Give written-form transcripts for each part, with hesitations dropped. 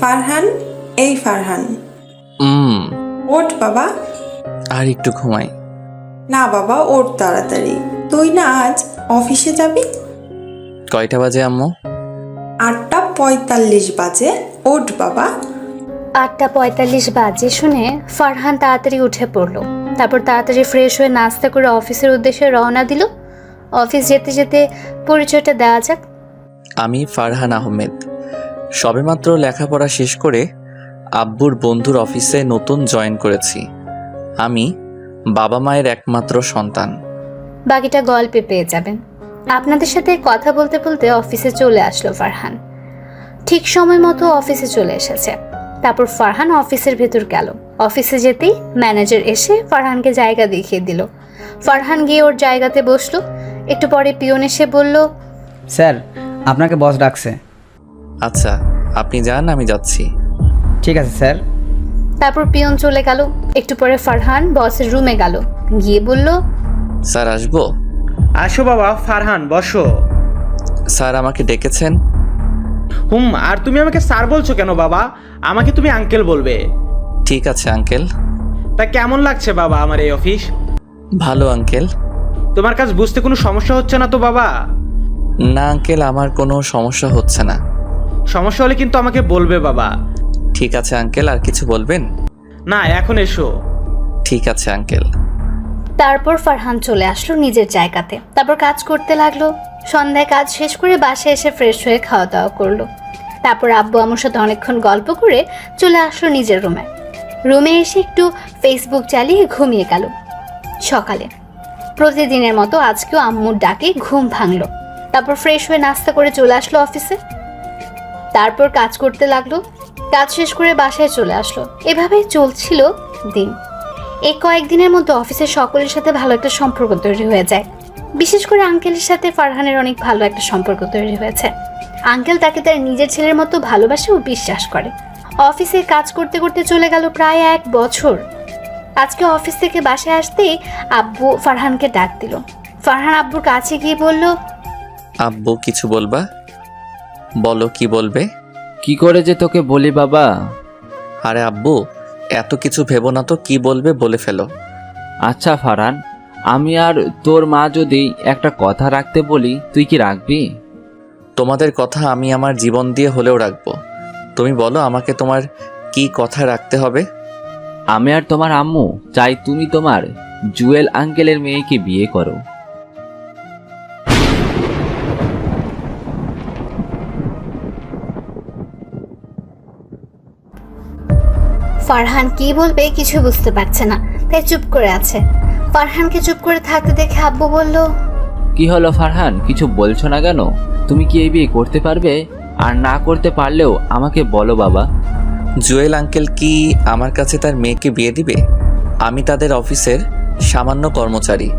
ফারহান, এই ফারহান, ওঠ বাবা। আর একটু ঘুমাই। না বাবা, ওঠ তাড়াতাড়ি। তুই না আজ অফিসে যাবি? কয়টা বাজে আম্মু? 8:45 বাজে। ওঠ বাবা। 8:45 বাজে শুনে ফারহান তাড়াতাড়ি উঠে পড়লো। তারপর তাড়াতাড়ি ফ্রেশ হয়ে নাস্তা করে অফিসের উদ্দেশ্যে রওনা দিল। অফিস যেতে যেতে পরিচয়টা দেওয়া যাক। আমি ফারহান আহমেদ। সবেমাত্র লেখাপড়া শেষ করে আব্বুর বন্ধুর অফিসে নতুন জয়েন করেছি। আমি বাবা মায়ের একমাত্র সন্তান। বাকিটা গল্পে পেয়ে যাবেন। আপনাদের সাথে কথা বলতে বলতে অফিসে চলে আসলো ফারহান। ঠিক সময় মতো অফিসে চলে এসেছে। তারপর ফারহান অফিসের ভেতর গেল। অফিসে যেতেই ম্যানেজার এসে ফারহানকে জায়গা দেখিয়ে দিল। ফারহান গিয়ে ওর জায়গাতে বসলো। একটু পরে পিয়ন এসে বলল, স্যার, আপনাকে বস ডাকছে। আচ্ছা, আপনি যান, আমি যাচ্ছি। ঠিক আছে স্যার। তারপর পিয়ন চলে গেল। একটু পরে ফারহান বসের রুমে গেল। গিয়ে বলল, স্যার আসবো? আসো বাবা ফারহান, বসো। স্যার আমাকে ডেকেছেন? আর তুমি আমাকে স্যার বলছো কেন বাবা? আমাকে তুমি আঙ্কেল বলবে। ঠিক আছে আঙ্কেল। তা কেমন লাগছে বাবা আমার এই অফিস? ভালো আঙ্কেল। তোমার কাজ বুঝতে কোনো সমস্যা হচ্ছে না তো বাবা? না আঙ্কেল, আমার কোনো সমস্যা হচ্ছে না। সমস্যা হলে কিন্তু আমাকে বলবে বাবা। ঠিক আছে আঙ্কেল, আর কিছু বলবেন? না, এখন এসো। ঠিক আছে আঙ্কেল। তারপর ফারহান চলে আসলো নিজের জায়গাতে। তারপর কাজ করতে লাগলো। সন্ধ্যায় কাজ শেষ করে বাসায় এসে ফ্রেশ হয়ে খাওয়া দাওয়া করলো। তারপর আব্বু আম্মুর সাথে অনেকক্ষণ গল্প করে চলে আসলো নিজের রুমে। রুমে এসে একটু ফেসবুক চালিয়ে ঘুমিয়ে গেল। সকালে প্রতিদিনের মতো আজকেও আম্মুর ডাকে ঘুম ভাঙলো। তারপর ফ্রেশ হয়ে নাস্তা করে চলে আসলো অফিসে। তারপর কাজ করতে লাগলো। কাজ শেষ করে বাসায় চলে আসলো। এভাবেই চলছিল দিন। এই কয়েকদিনের মধ্যে অফিসের সকলের সাথে ভালো একটা সম্পর্ক তৈরি হয়ে যায়। বিশেষ করে আঙ্কেলের সাথে ফারহানের অনেক ভালো একটা সম্পর্ক তৈরি হয়েছে। আঙ্কেল তাকে তার নিজের ছেলের মতো ভালোবাসে ও বিশ্বাস করে। অফিসে কাজ করতে করতে চলে গেল প্রায় 1 বছর। আজকে অফিস থেকে বাসায় আসতেই আব্বু ফারহানকে ডাক দিল। ফারহান আব্বুর কাছে গিয়ে বলল, আব্বু কিছু বলবা? বলো, কি বলবে? কি করে যে তোকে বলি বাবা। আরে আব্বু, এত কিছু ভেবো না তো, কি বলবে বলে ফেলো। আচ্ছা ফারহান, আমি আর তোর মা যদি একটা কথা রাখতে বলি, তুই কি রাখবি? তোমাদের কথা আমি আমার জীবন দিয়ে হলেও রাখবো। তুমি বলো আমাকে তোমার কি কথা রাখতে হবে? আমি আর তোমার আম্মু চাই তুমি তোমার জুয়েল আঙ্কেলের মেয়েকে বিয়ে করো। ফারহান কি বলবে কিছু বুঝতে পারছে না, তাই চুপ করে আছে। ফারহানকে চুপ করে থাকতে দেখে আব্বু বলল, কি হলো ফারহান, কিছু বলছো না কেন? তুমি কি এই বিয়ে করতে পারবে? আর না করতে পারলেও আমাকে বলো বাবা। জুয়েল আঙ্কেল কি আমার কাছে তার মেয়েকে বিয়ে দিবে? আমি তাদের অফিসের সামান্য কর্মচারী,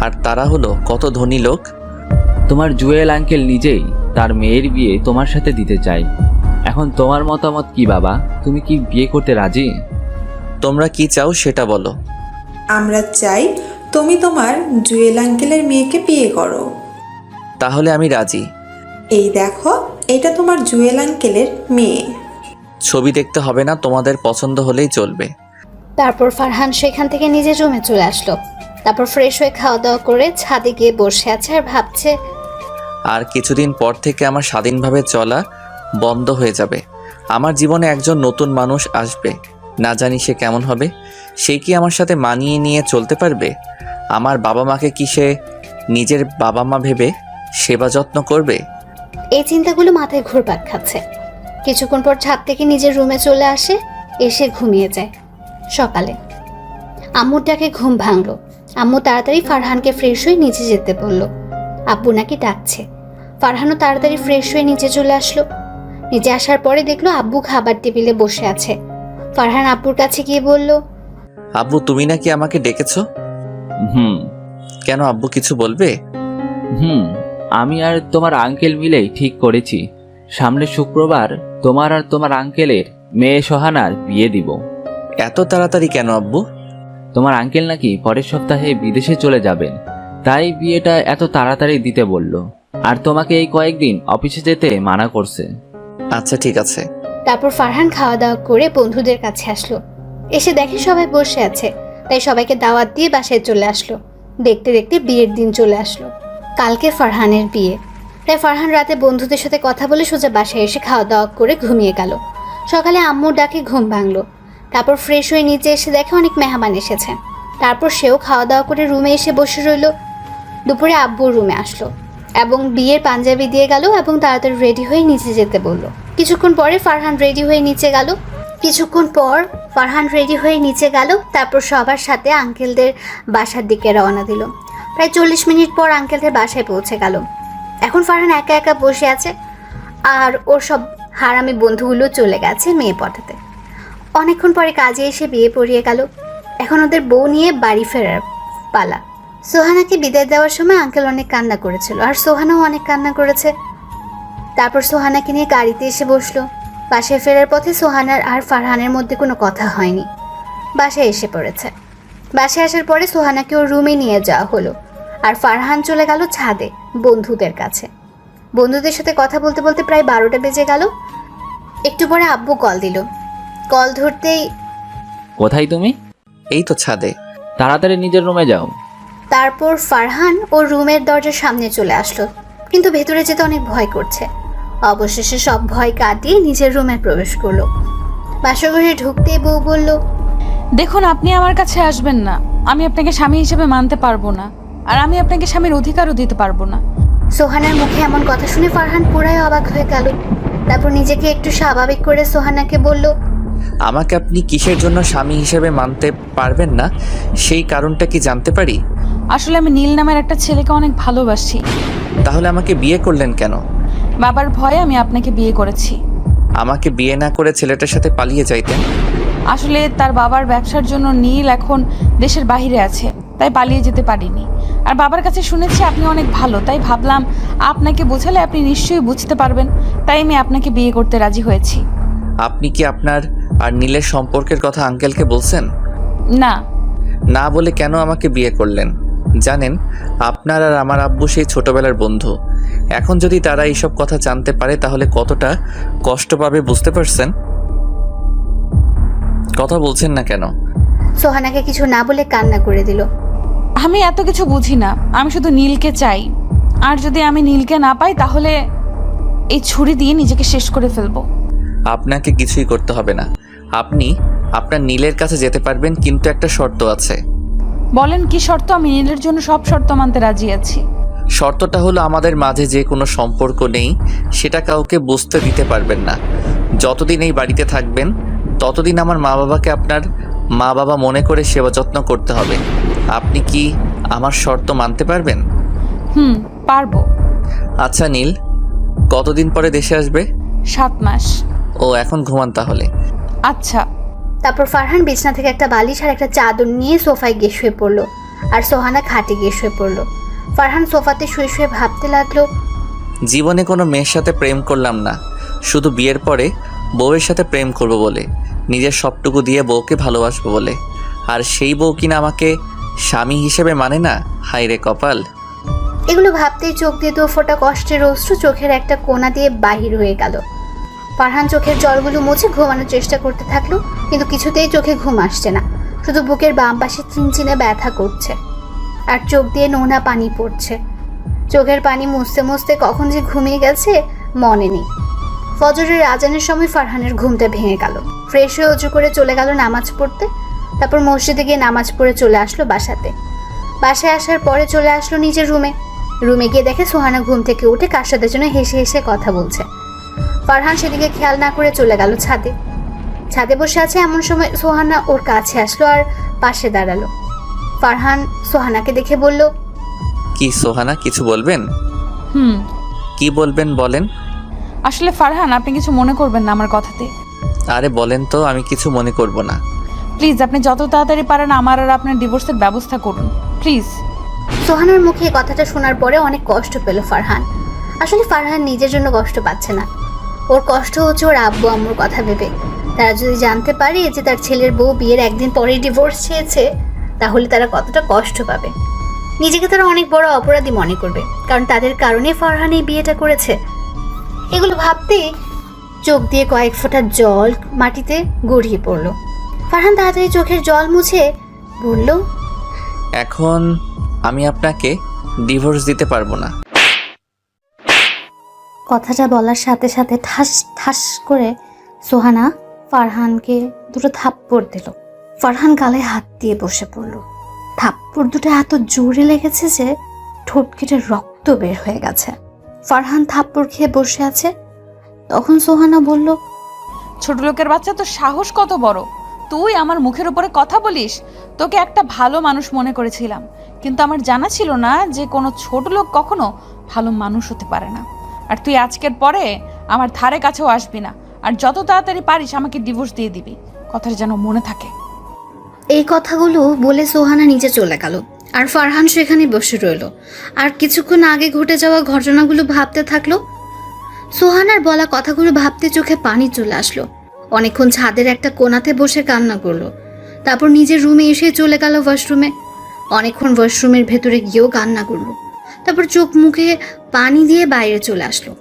আর তারা হলো কত ধনী লোক। তোমার জুয়েল আঙ্কেল নিজেই তার মেয়ের বিয়ে তোমার সাথে দিতে চাই। এখন তোমার মতামত কি বাবা? তুমি কি বিয়ে করতে রাজি? তোমরা কি চাও সেটা বলো। আমরা চাই তুমি তোমার জুয়েল আঙ্কেলের মেয়েকে বিয়ে করো। তাহলে আমি রাজি। এই দেখো, এটা তোমার জুয়েল আঙ্কেলের মেয়ে। ছবি দেখতে হবে না, তোমাদের পছন্দ হলেই চলবে। তারপর ফারহান সেখান থেকে নিজের রুমে চলে আসলো। তারপর ফ্রেশ হয়ে খাওয়া দাওয়া করে ছাদে গিয়ে বসে আছে আর ভাবছে, আর কিছুদিন পর থেকে আমার স্বাধীনভাবে চলা বন্ধ হয়ে যাবে। আমার জীবনে একজন নতুন মানুষ আসবে, না জানি সে কেমন হবে। সে কি আমার সাথে মানিয়ে নিয়ে চলতে পারবে? আমার বাবা মাকে কি সে নিজের বাবা মা ভেবে সেবা যত্ন করবে? এই চিন্তাগুলো মাথায় ঘুরপাক খাচ্ছে। কিছুক্ষণ পর ছাদ থেকে নিজের রুমে চলে আসে, এসে ঘুমিয়ে যায়। সকালে আম্মুর ডাকে ঘুম ভাঙলো। আম্মু তাড়াতাড়ি ফারহানকে ফ্রেশ হয়ে নিচে যেতে বলল। আব্বু নাকি ডাকছে। ফারহানও তাড়াতাড়ি ফ্রেশ হয়ে নিচে চলে আসলো। নিচে আসার পরে দেখলো আব্বু খাবার টেবিলে বসে আছে। ফারহান আব্বুর কাছে গিয়ে বলল, আব্বু তুমি নাকি আমাকে ডেকেছো? হুম। কেন আব্বু, কিছু বলবে? আমি আর তোমার আঙ্কেল মিলেই ঠিক করেছি, সামনে শুক্রবার তোমার আর তোমার আঙ্কেলের মেয়ে সোহানার বিয়ে দিব। এত তাড়াতাড়ি কেন আব্বু? তোমার আঙ্কেল নাকি পরের সপ্তাহে বিদেশে চলে যাবেন, তাই বিয়েটা এত তাড়াতাড়ি দিতে বলল। আর তোমাকে এই কয়েকদিন অফিসে যেতে মানা করছে। আচ্ছা ঠিক আছে। তারপর ফারহান খাওয়া দাওয়া করে বন্ধুদের কাছে আসলো। এসে দেখে সবাই বসে আছে, তাই সবাইকে দাওয়াত দিয়ে বাসায় চলে আসলো। দেখতে দেখতে বিয়ের দিন চলে আসলো। কালকে ফারহানের বিয়ে, তাই ফারহান রাতে বন্ধুদের সাথে কথা বলে সোজা বাসায় এসে খাওয়া দাওয়া করে ঘুমিয়ে গেল। সকালে আম্মুর ডাকে ঘুম ভাঙলো। তারপর ফ্রেশ হয়ে নিচে এসে দেখে অনেক মেহমান এসেছে। তারপর সেও খাওয়া দাওয়া করে রুমে এসে বসে রইল। দুপুরে আব্বুর রুমে আসলো এবং বিয়ের পাঞ্জাবি দিয়ে গেল এবং তাড়াতাড়ি রেডি হয়ে নিচে যেতে বলল। কিছুক্ষণ পর ফারহান রেডি হয়ে নিচে গেল। তারপর সবার সাথে আঙ্কেলদের বাসার দিকে রওনা দিল। প্রায় 40 মিনিট পর আঙ্কেলদের বাসায় পৌঁছে গেল। এখন ফারহান একা একা বসে আছে, আর ওর সব হারামি বন্ধুগুলো চলে গেছে মেয়ে পটাতে। অনেকক্ষণ পরে কাজে এসে বিয়ে পড়িয়ে গেল। এখন ওদের বউ নিয়ে বাড়ি ফেরার পালা। সোহানাকে বিদায় দেওয়ার সময় আঙ্কেল অনেক কান্না করেছিল, আর সোহানাও অনেক কান্না করেছে। তারপর সোহানাকে নিয়ে গাড়িতে এসে বসলো। বাসায় ফেরার পথে সোহানার আর ফারহানের মধ্যে কোনো কথা হয়নি। বাসায় এসে পড়েছে। বাসায় আসার পরে সোহানাকে ওর রুমে নিয়ে যাওয়া হলো, আর ফারহান চলে গেল ছাদে বন্ধুদের কাছে। বন্ধুদের সাথে কথা বলতে বলতে প্রায় 12টা বেজে গেল। একটু পরে আব্বু কল দিল। কল ধরতেই, কোথায় তুমি? এই তো ছাদে। তাড়াতাড়ি নিজের রুমে যাও। তারপর ফারহান ওর রুমের দরজার সামনে চলে আসলো, কিন্তু ভেতরে যেতে অনেক ভয় করছে। অবশেষে সব ভয় কাটিয়ে নিজের রুমে প্রবেশ করলো। বাসরঘরে ঢুকতেই বউ বলল, দেখুন, আপনি আমার কাছে আসবেন না। আমি আপনাকে স্বামী হিসেবে মানতে পারবো না, আর আমি আপনাকে স্বামীর অধিকারও দিতে পারবো না। সোহানার মুখে এমন কথা শুনে ফারহান পুরাই অবাক হয়ে গেল। তারপর নিজেকে একটু স্বাভাবিক করে সোহানাকে বলল, আমাকে আপনি কিসের জন্য স্বামী হিসেবে মানতে পারবেন না, সেই কারণটা কি জানতে পারি? আসলে আমি নীল নামের একটা ছেলেকে অনেক ভালোবাসি। তাহলে আমাকে বিয়ে করলেন কেন? বাবার ভয়ে আমি আপনাকে বিয়ে করেছি। আমাকে বিয়ে না করে ছেলেটার সাথে পালিয়ে যাইতেন। আসলে তার বাবার ব্যবসার জন্য নীল এখন দেশের বাইরে আছে, তাই পালিয়ে যেতে পারিনি। আর বাবার কাছে শুনেছি আপনি অনেক ভালো, তাই ভাবলাম আপনাকে বোঝালে আপনি নিশ্চয়ই বুঝতে পারবেন, তাই আমি আপনাকে বিয়ে করতে রাজি হয়েছি। আপনি কি আপনার আর নীলের সম্পর্কের কথা আঙ্কেলকে বলছেন? না। না বলে কেন আমাকে বিয়ে করলেন? জানেন, আপনার আর আমার আব্বু সেই ছোটবেলার বন্ধু। এখন যদি তারা এইসব কথা জানতে পারে তাহলে কতটা কষ্ট পাবে বুঝতে পারছেন? কথা বলছেন না কেন? সোহানাকে কিছু না বলে কান্না করে দিল। আমি এত কিছু বুঝি না, আমি শুধু নীলকে চাই। আর যদি আমি নীলকে না পাই তাহলে এই ছুরি দিয়ে নিজেকে শেষ করে ফেলবো। আপনাকে কিছুই করতে হবে না। আপনি আপনার নীলের কাছে যেতে পারবেন, কিন্তু একটা শর্ত আছে। বলেন কি শর্ত? আমি নীলের জন্য সব শর্ত মানতে রাজি আছি। শর্তটা হলো আমাদের মাঝে যে কোনো সম্পর্ক নেই সেটা কাউকে বুঝতে দিতে পারবেন না। যতদিন এই বাড়িতে থাকবেন ততদিন আমার মা বাবাকে আপনার মা বাবা মনে করে সেবা যত্ন করতে হবে। আপনি কি আমার শর্ত মানতে পারবেন? পারবো। আচ্ছা নীল, কতদিন পরে দেশে আসবে? 7 মাস। ও, এখন ঘুমান তাহলে। আচ্ছা। তারপর ফারহান বিছনা থেকে একটা বালিশ আর একটা চাদর নিয়ে সোফায় গিয়ে শুয়ে পড়লো, আর সোহানা খাটে গিয়ে শুয়ে পড়লো। ফারহান সোফাতে শুয়ে শুয়ে ভাবতে লাগলো, জীবনে কোনো মেয়ের সাথে প্রেম করলাম না, শুধু বিয়ের পরে বউয়ের সাথে প্রেম করব বলে, নিজের সবটুকু দিয়ে বউকে ভালোবাসবো বলে। আর সেই বউ কিনা আমাকে স্বামী হিসেবে মানে না। হায় রে কপাল। এগুলো ভাবতেই চোখ দিয়ে 2 ফোঁটা কষ্টের অশ্রু চোখের একটা কোণা দিয়ে বাহির হয়ে গেল। ফারহান চোখের জলগুলো মুছে ঘুমানোর চেষ্টা করতে থাকলো, কিন্তু কিছুতেই চোখে ঘুম আসছে না। শুধু বুকের বাম পাশে চিনচিনে ব্যথা করছে, আর চোখ দিয়ে নোনা পানি পড়ছে। চোখের পানি মুছতে মুছতে কখন যে ঘুমিয়ে গেছে মনে নেই। ফজরের আজানের সময় ফারহানের ঘুমটা ভেঙে গেল। ফ্রেশ হয়ে উঁচু করে চলে গেল নামাজ পড়তে। তারপর মসজিদে গিয়ে নামাজ পড়ে চলে আসলো বাসাতে। বাসায় আসার পরে চলে আসলো নিজের রুমে গিয়ে দেখে সোহানা ঘুম থেকে উঠে কার সাথে যেন হেসে হেসে কথা বলছে। ফারহান সেদিকে খেয়াল না করে চলে গেল ছাদে বসে আছে। এমন সময় সোহানা ওর কাছে আসলো আর পাশে দাঁড়ালো। ফারহান সোহানাকে দেখে বলল, কি সোহানা, কিছু বলবেন? কি বলবেন বলেন। আসলে ফারহান, আপনি কিছু মনে করবেন না আমার কথাতে। আরে বলেন তো, আমি কিছু মনে করব না। প্লিজ, আপনি যত তাড়াতাড়ি পারেন আমার আর আপনার ডিভোর্সের ব্যবস্থা করুন, প্লিজ। সোহানার মুখে এই কথাটা শোনার পরে অনেক কষ্ট পেল ফারহান। আসলে ফারহান নিজের জন্য কষ্ট পাচ্ছে না, ওর কষ্ট হচ্ছে ওর আব্বু আম্মুর কথা ভেবে। তারা যদি জানতে পারে যে তার ছেলের বউ বিয়ের একদিন পরেই ডিভোর্স চেয়েছে, তাহলে তারা কতটা কষ্ট পাবে। নিজেকে তারা অনেক বড় অপরাধী মনে করবে, কারণ তাদের কারণে ফারহান এই বিয়েটা করেছে। এগুলো ভাবতেই চোখ দিয়ে কয়েক ফোঁটা জল মাটিতে গড়িয়ে পড়ল। ফারহান তাড়াতাড়ি চোখের জল মুছে বলল, এখন আমি আপনাকে ডিভোর্স দিতে পারবো না। কথাটা বলার সাথে সাথে ঠাস ঠাস করে সোহানা ফারহানকে দুটো থাপ্পড় দিল। ফারহান গালে হাত দিয়ে বসে পড়ল। থাপ্পড় দুটো এত জোরে লেগেছে যে ঠোঁট কেটে রক্ত বের হয়ে গেছে। ফারহান থাপ্পড় খেয়ে বসে আছে। তখন সোহানা বলল, ছোট লোকের বাচ্চা, তো সাহস কত বড়! তুই আমার মুখের উপরে কথা বলিস? তোকে একটা ভালো মানুষ মনে করেছিলাম, কিন্তু আমার জানা ছিল না যে কোনো ছোট লোক কখনো ভালো মানুষ হতে পারে না। আর তুই আজকের পরে আমার ধারে কাছেও আসবি না, আর যত তাড়াতাড়ি পারিস আমাকে ডিভোর্স দিয়ে দিবি। কথাটা যেন মনে থাকে। এই কথাগুলো বলে সোহানা নিচে চলে গেল, আর ফারহান সেখানে বসে রইল আর কিছুক্ষণ আগে ঘটে যাওয়া ঘটনাগুলো ভাবতে থাকলো। সোহানার বলা কথাগুলো ভাবতে চোখে পানি চলে আসলো। অনেকক্ষণ ছাদের একটা কোণাতে বসে কান্না করলো। তারপর নিজের রুমে এসে চলে গেল ওয়াশরুমে। অনেকক্ষণ ওয়াশরুমের ভেতরে গিয়েও কান্না করলো। তারপর চোখ মুখে পানি দিয়ে বাইরে চলে আসলো।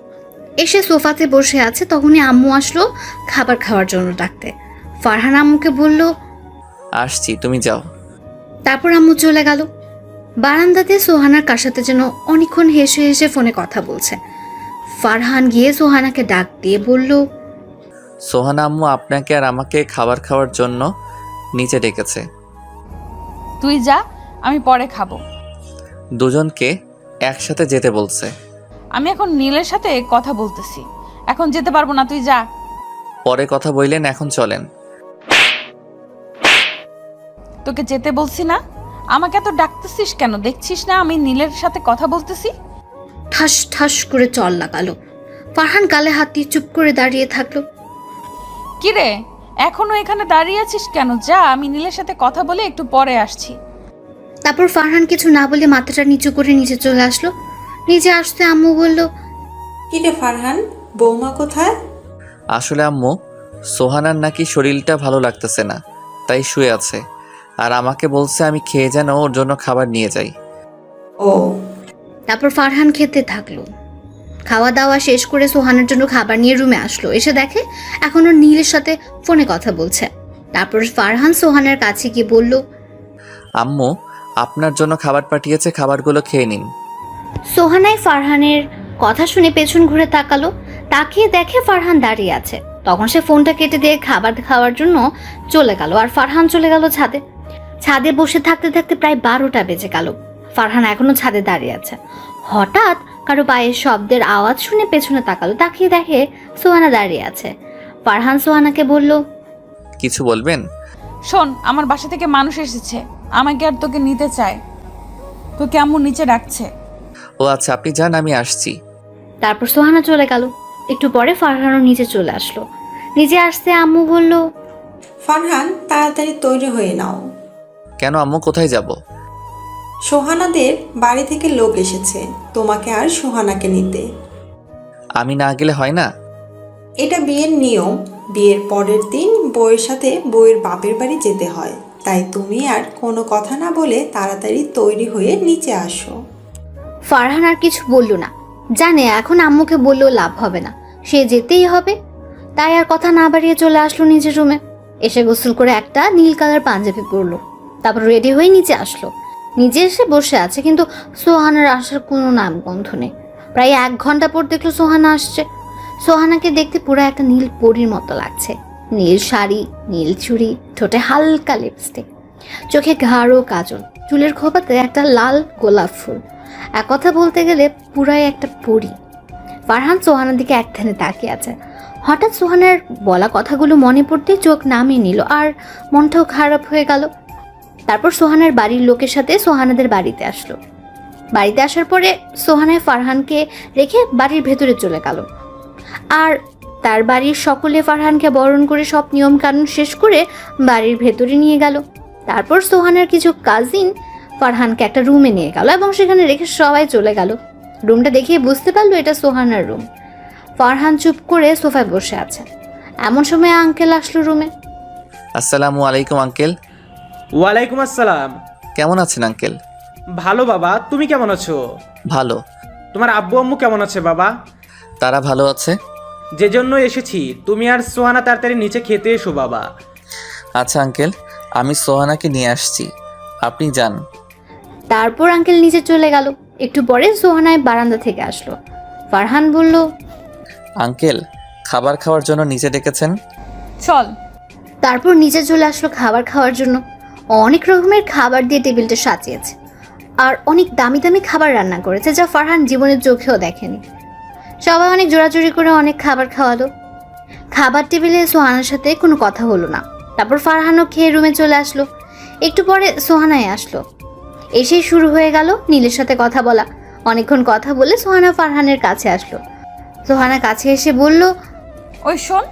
এসে সোফাতে বসে আছে, তখনই আম্মু আসলো খাবার খাওয়ার জন্য ডাকতে। ফারহান আম্মুকে বলল, আসছি, তুমি যাও। তারপর আম্মু চলে গেল। বারান্দাতে সোহানার কার সাথে যেন অনেকক্ষণ হেসে হেসে ফোনে কথা বলছে। ফারহান গিয়ে সোহানাকে ডাক দিয়ে বলল, সোহানা আম্মু আপনাকে আর আমাকে খাবার খাওয়ার জন্য নিচে ডেকেছে। তুই যা, আমি পরে খাবো। দুজনকে একসাথে যেতে বলছে। আমি এখন নীলের সাথে কথা বলতেছি, এখন যেতে পারবো না, তুই যা। পরে কথা বললেন, এখন চলেন। তোকে যেতে বলছি না? আমাকে এত ডাকতেছিস কেন? দেখছিস না আমি নীলের সাথে কথা বলতেছি? ঠাস ঠাস করে চল লাগালো। ফারহান গালে হাত দিয়ে চুপ করে দাঁড়িয়ে থাকলো। কিরে, এখনো এখানে দাঁড়িয়ে আছিস কেন? যা, আমি নীলের সাথে কথা বলে একটু পরে আসছি। তারপর ফারহান কিছু না বলে মাথাটা নিচু করে নিচে চলে আসলো। নিচে আসতে আম্মু বলল, কি রে ফারহান, বৌমা কোথায়? আসলে আম্মু, সোহানার নাকি শরীরটা ভালো লাগতেছে না, তাই শুয়ে আছে। আর আমাকে বলছে আমি খেয়ে যেন ওর জন্য খাবার নিয়ে যাই। ও। তারপর ফারহান খেতে থাকলো। খাওয়া দাওয়া শেষ করে সোহানের জন্য খাবার নিয়ে রুমে আসলো। এসে দেখে এখনো নীলের সাথে ফোনে কথা বলছে। তারপর ফারহান সোহানের কাছে গিয়ে বলল, আম্মু আপনার জন্য খাবার পাঠিয়েছে, খাবারগুলো খেয়ে নিন। সোহানাই ফারহানের কথা শুনে পেছন ঘুরে তাকালো। তাকিয়ে দেখে ফারহান দাঁড়িয়ে আছে। তখন সে ফোনটা কেটে দিয়ে খাবার খাওয়ার জন্য চলে গেল, আর ফারহান চলে গেল ছাদে। ছাদে বসে থাকতে থাকতে প্রায় 12টা বেজে গেল। ফারহান এখনো ছাদে দাঁড়িয়ে আছে। হঠাৎ কারো পায়ের শব্দের আওয়াজ শুনে পেছনে তাকালো। তাকিয়ে দেখে সোহানা দাঁড়িয়ে আছে। ফারহান সোহানাকে বলল, কিছু বলবেন? শোন, আমার বাসা থেকে মানুষ এসেছে, আমাকে আর তোকে নিতে চায়। তোকে আম্মু নিচে ডাকছে। ও আচ্ছা, আপনি যান, আমি আসছি। তারপর সোহানা চলে গেল। একটু পরে ফারহানও নিচে চলে আসলো। নিচে আসতে আম্মু বলল, ফারহান, তাড়াতাড়ি তৈরি হয়ে নাও। কেন আম্মু, কোথায় যাব? সোহানাদের বাড়ি থেকে লোক এসেছে তোমাকে আর সোহানাকে নিতে। আমি না গেলে হয় না? এটা বিয়ের নিয়ম। বিয়ের পরের দিন বউয়ের সাথে বউয়ের বাপের বাড়ি যেতে হয়। তাই তুমি আর কোনো কথা না বলে তাড়াতাড়ি তৈরি হয়ে নিচে আসো। ফারহান আর কিছু বলল না। জানে এখন আম্মুকে বললেও লাভ হবে না, সে যেতেই হবে। তাই আর কথা না বাড়িয়ে চলে আসলো নিজের রুমে। এসে গোসল করে একটা নীল কালার পাঞ্জাবি পরলো। তারপর রেডি হয়ে নিচে আসলো। নিচে এসে বসে আছে, কিন্তু সোহানার আসার কোনো নামগন্ধ নেই। প্রায় 1 ঘন্টা পর দেখলো সোহানা আসছে। সোহানাকে দেখতে পুরো একটা নীল পরীর মতো লাগছে। নীল শাড়ি, নীল চুড়ি, ঠোঁটে হালকা লিপস্টিক, চোখে গাঢ় কাজল, চুলের খোপাতে একটা লাল গোলাপ ফুল। এক কথা বলতে গেলে পুরাই একটা পরী। ফারহান সোহানার দিকে একধানে তাকিয়ে আছে। হঠাৎ সোহানার বলা কথাগুলো মনে পড়তে চোখ নামিয়ে নিল, আর মনটাও খারাপ হয়ে গেল। তারপর সোহানার বাড়ির লোকের সাথে সোহানাদের বাড়িতে আসলো। বাড়িতে আসার পরে সোহানায় ফারহানকে রেখে বাড়ির ভেতরে চলে গেল। আর তার বাড়ির সকলে ফারহানকে বরণ করে সব নিয়ম কানুন শেষ করে বাড়ির ভেতরে নিয়ে গেল। তারপর সোহানার কিছু কাজিন ফারহানকে একটা রুমে নিয়ে গেল এবং সেখানে রেখে সবাই চলে গেল। রুমটা দেখিয়ে বুঝতে পারলো এটা সোহানার রুম। ফারহান চুপ করে সোফায় বসে আছে। এমন সময় আঙ্কেল আসলো রুমে। আসসালামু আলাইকুম আঙ্কেল। ওয়ালাইকুম আসসালাম। কেমন আছেন আঙ্কেল? ভালো বাবা, তুমি কেমন আছো? ভালো। তোমার আব্বু আম্মু কেমন আছে বাবা? তারা ভালো আছে। যে জন্য এসেছি। তুমি আর সোহানা তাড়াতাড়ি নিচে খেতে এসো বাবা। আচ্ছা আঙ্কেল, আমি সোহানাকে নিয়ে আসছি, আপনি যান। তারপর আঙ্কেল নিচে চলে গেল। একটু পরে সোহানায় বারান্দা থেকে আসলো। ফারহান বলল, আঙ্কেল, খাবার খাওয়ার জন্য নিচে ডেকেছেন? চল। তারপর নিচে চলে আসলো খাবার খাওয়ার জন্য। অনেক রকমের খাবার দিয়ে টেবিলটা সাজিয়েছে, আর অনেক দামি দামি খাবার রান্না করেছে, যা ফারহান জীবনের চোখেও দেখেনি। সবাই অনেক জোরাজোরি করে অনেক খাবার খাওয়ালো। খাবার টেবিলে সোহানার সাথে কোনো কথা হলো না। তারপর ফারহানও খেয়ে রুমে চলে আসলো। একটু পরে সোহানায় আসলো। এসেই শুরু হয়ে গেল নীলের সাথে কথা বলা। অনেকক্ষণ কথা বলে সোহানা ফারহানের কাছে আসলো। সোহানা কাছে এসে বলল, ওই শোন,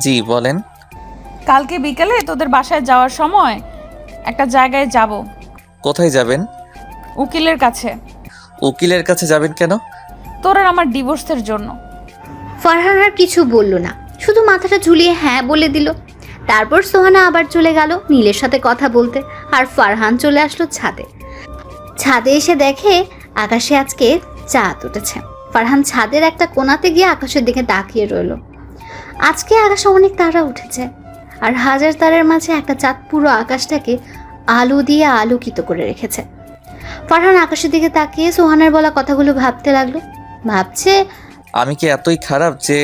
জি বলেন। কালকে বিকেলে তোদের বাসায় যাওয়ার সময় একটা জায়গায় যাব, কোথায় যাবেন? উকিলের কাছে। উকিলের কাছে যাবেন কেন? তোর আর আমার ডিভোর্সের জন্য। ফারহান আর কিছু বলল না, শুধু মাথাটা ঝুলিয়ে হ্যাঁ বলে দিল। তারপর সোহানা আবার চলে গেল নীলের সাথে কথা বলতে, আর ফারহান চলে আসলো ছাদে। ছাদে এসে দেখে আকাশে আজকে চাঁদ উঠেছে। ফারহান ছাদের একটা কোণাতে গিয়ে আকাশের দিকে তাকিয়ে রইল। আজকে আকাশে অনেক তারা উঠেছে, আর হাজার তারের মাঝে একটা চাঁদ পুরো আকাশটাকে আলো দিয়ে আলোকিত করে রেখেছে। ফারহান আকাশের দিকে তাকিয়ে সোহানার বলা কথাগুলো ভাবতে লাগলো। ভাবছে, আমি কি এতই খারাপ যে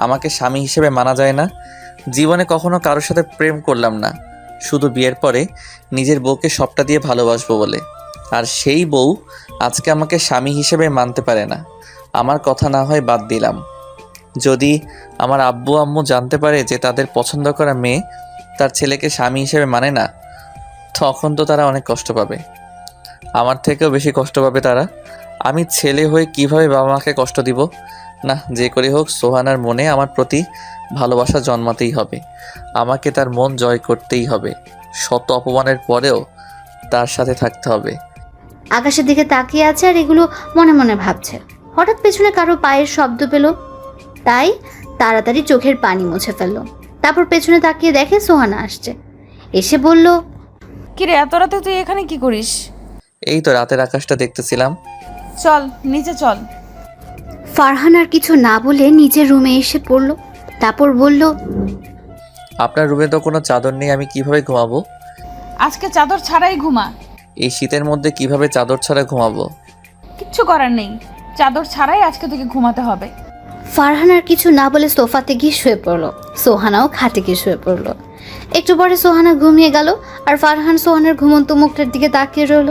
আমাকে স্বামী হিসেবে মানা যায় না? জীবনে কখনো কারোর সাথে প্রেম করলাম না, শুধু বিয়ের পরে নিজের বউকে সবটা দিয়ে ভালোবাসবো বলে। আর সেই বউ আজকে আমাকে স্বামী হিসেবে মানতে পারে না। আমার কথা না হয় বাদ দিলাম, যদি আমার আব্বু আম্মু জানতে পারে যে তাদের পছন্দ করা মেয়ে তার ছেলেকে স্বামী হিসেবে মানে না, তখন তো তারা অনেক কষ্ট পাবে। আমার থেকেও বেশি কষ্ট পাবে তারা। আমি ছেলে হয়ে কিভাবে বাবা মাকে কষ্ট দিব? না, যে করে হোক সোহানার মনে আমার প্রতি ভালোবাসা জন্মাতেই হবে। আমাকে তার মন জয় করতেই হবে। শত অপমানের পরেও তার সাথে থাকতে হবে। আকাশের দিকে তাকিয়ে আছে আর এগুলো মনে মনে ভাবছে। হঠাৎ পেছনে কারো পায়ের শব্দ পেল, তাই তাড়াতাড়ি চোখের পানি মুছে ফেললো। তারপর পেছনে তাকিয়ে দেখে সোহানা আসছে। এসে বলল, কিরে, এত রাতে তুই এখানে কি করিস? এই তো রাতের আকাশটা দেখতেছিলাম। চল নিচে চল। ফারহান আর কিছু না বলে নিজের রুমে এসে পড়ল। তারপর বলল, আপনার রুমে তো কোনো চাদর নেই, আমি কিভাবে ঘুমাবো? আজকে চাদর ছাড়াই ঘুমা। এই শীতের মধ্যে কিভাবে চাদর ছাড়া ঘুমাবো? কিচ্ছু করার নেই, চাদর ছাড়াই আজকে তোকে ঘুমাতে হবে। ফারহান আর কিছু না বলে সোফাতে গিয়ে শুয়ে পড়লো। সোহানাও খাটে গিয়ে শুয়ে পড়লো। একটু পরে সোহানা ঘুমিয়ে গেল, আর ফারহান সোহানার ঘুমন্ত মুখটার দিকে তাকিয়ে রইল।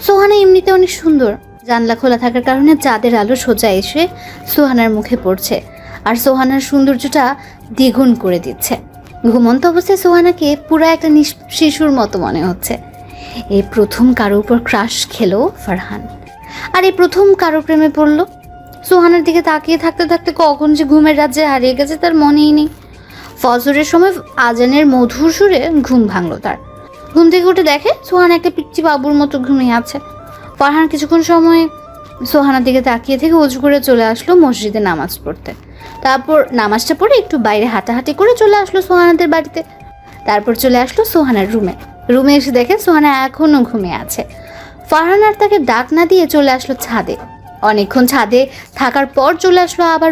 সোহানা এমনিতে অনেক সুন্দর। জানলা খোলা থাকার কারণে চাঁদের আলো সোজা এসে সোহানার মুখে পড়ছে, আর সোহানার সৌন্দর্যটা দ্বিগুণ করে দিচ্ছে। ঘুমন্ত অবস্থায় সোহানাকে পুরো একটা শিশুর মতো মনে হচ্ছে। এই প্রথম কারো উপর ক্রাশ খেলো ফারহান, আর এই প্রথম কারো প্রেমে পড়লো। সোহানার দিকে তাকিয়ে থাকতে থাকতে কখন যে ঘুমের রাজ্যে হারিয়ে গেছে তার মনেই নেই। ফজরের সময় আজানের মধুর সুরে ঘুম ভাঙলো তার। ঘুম থেকে উঠে দেখে সোহানা একটা পিচ্চি বাবুর মতো ঘুমিয়ে আছে। ফারহান কিছুক্ষণ সময় সোহানার দিকে তাকিয়ে থেকে উজু করে চলে আসলো মসজিদে নামাজ পড়তে। তারপর নামাজটা পড়ে একটু বাইরে হাঁটাহাঁটি করে চলে আসলো সোহানাদের বাড়িতে। তারপর চলে আসলো সোহানার রুমে এসে দেখে সোহানা এখনও ঘুমিয়ে আছে। ফারহান আর তাকে ডাক না দিয়ে চলে আসলো ছাদে। অনেকক্ষণ ছাদে থাকার পর চলে আসলো আবার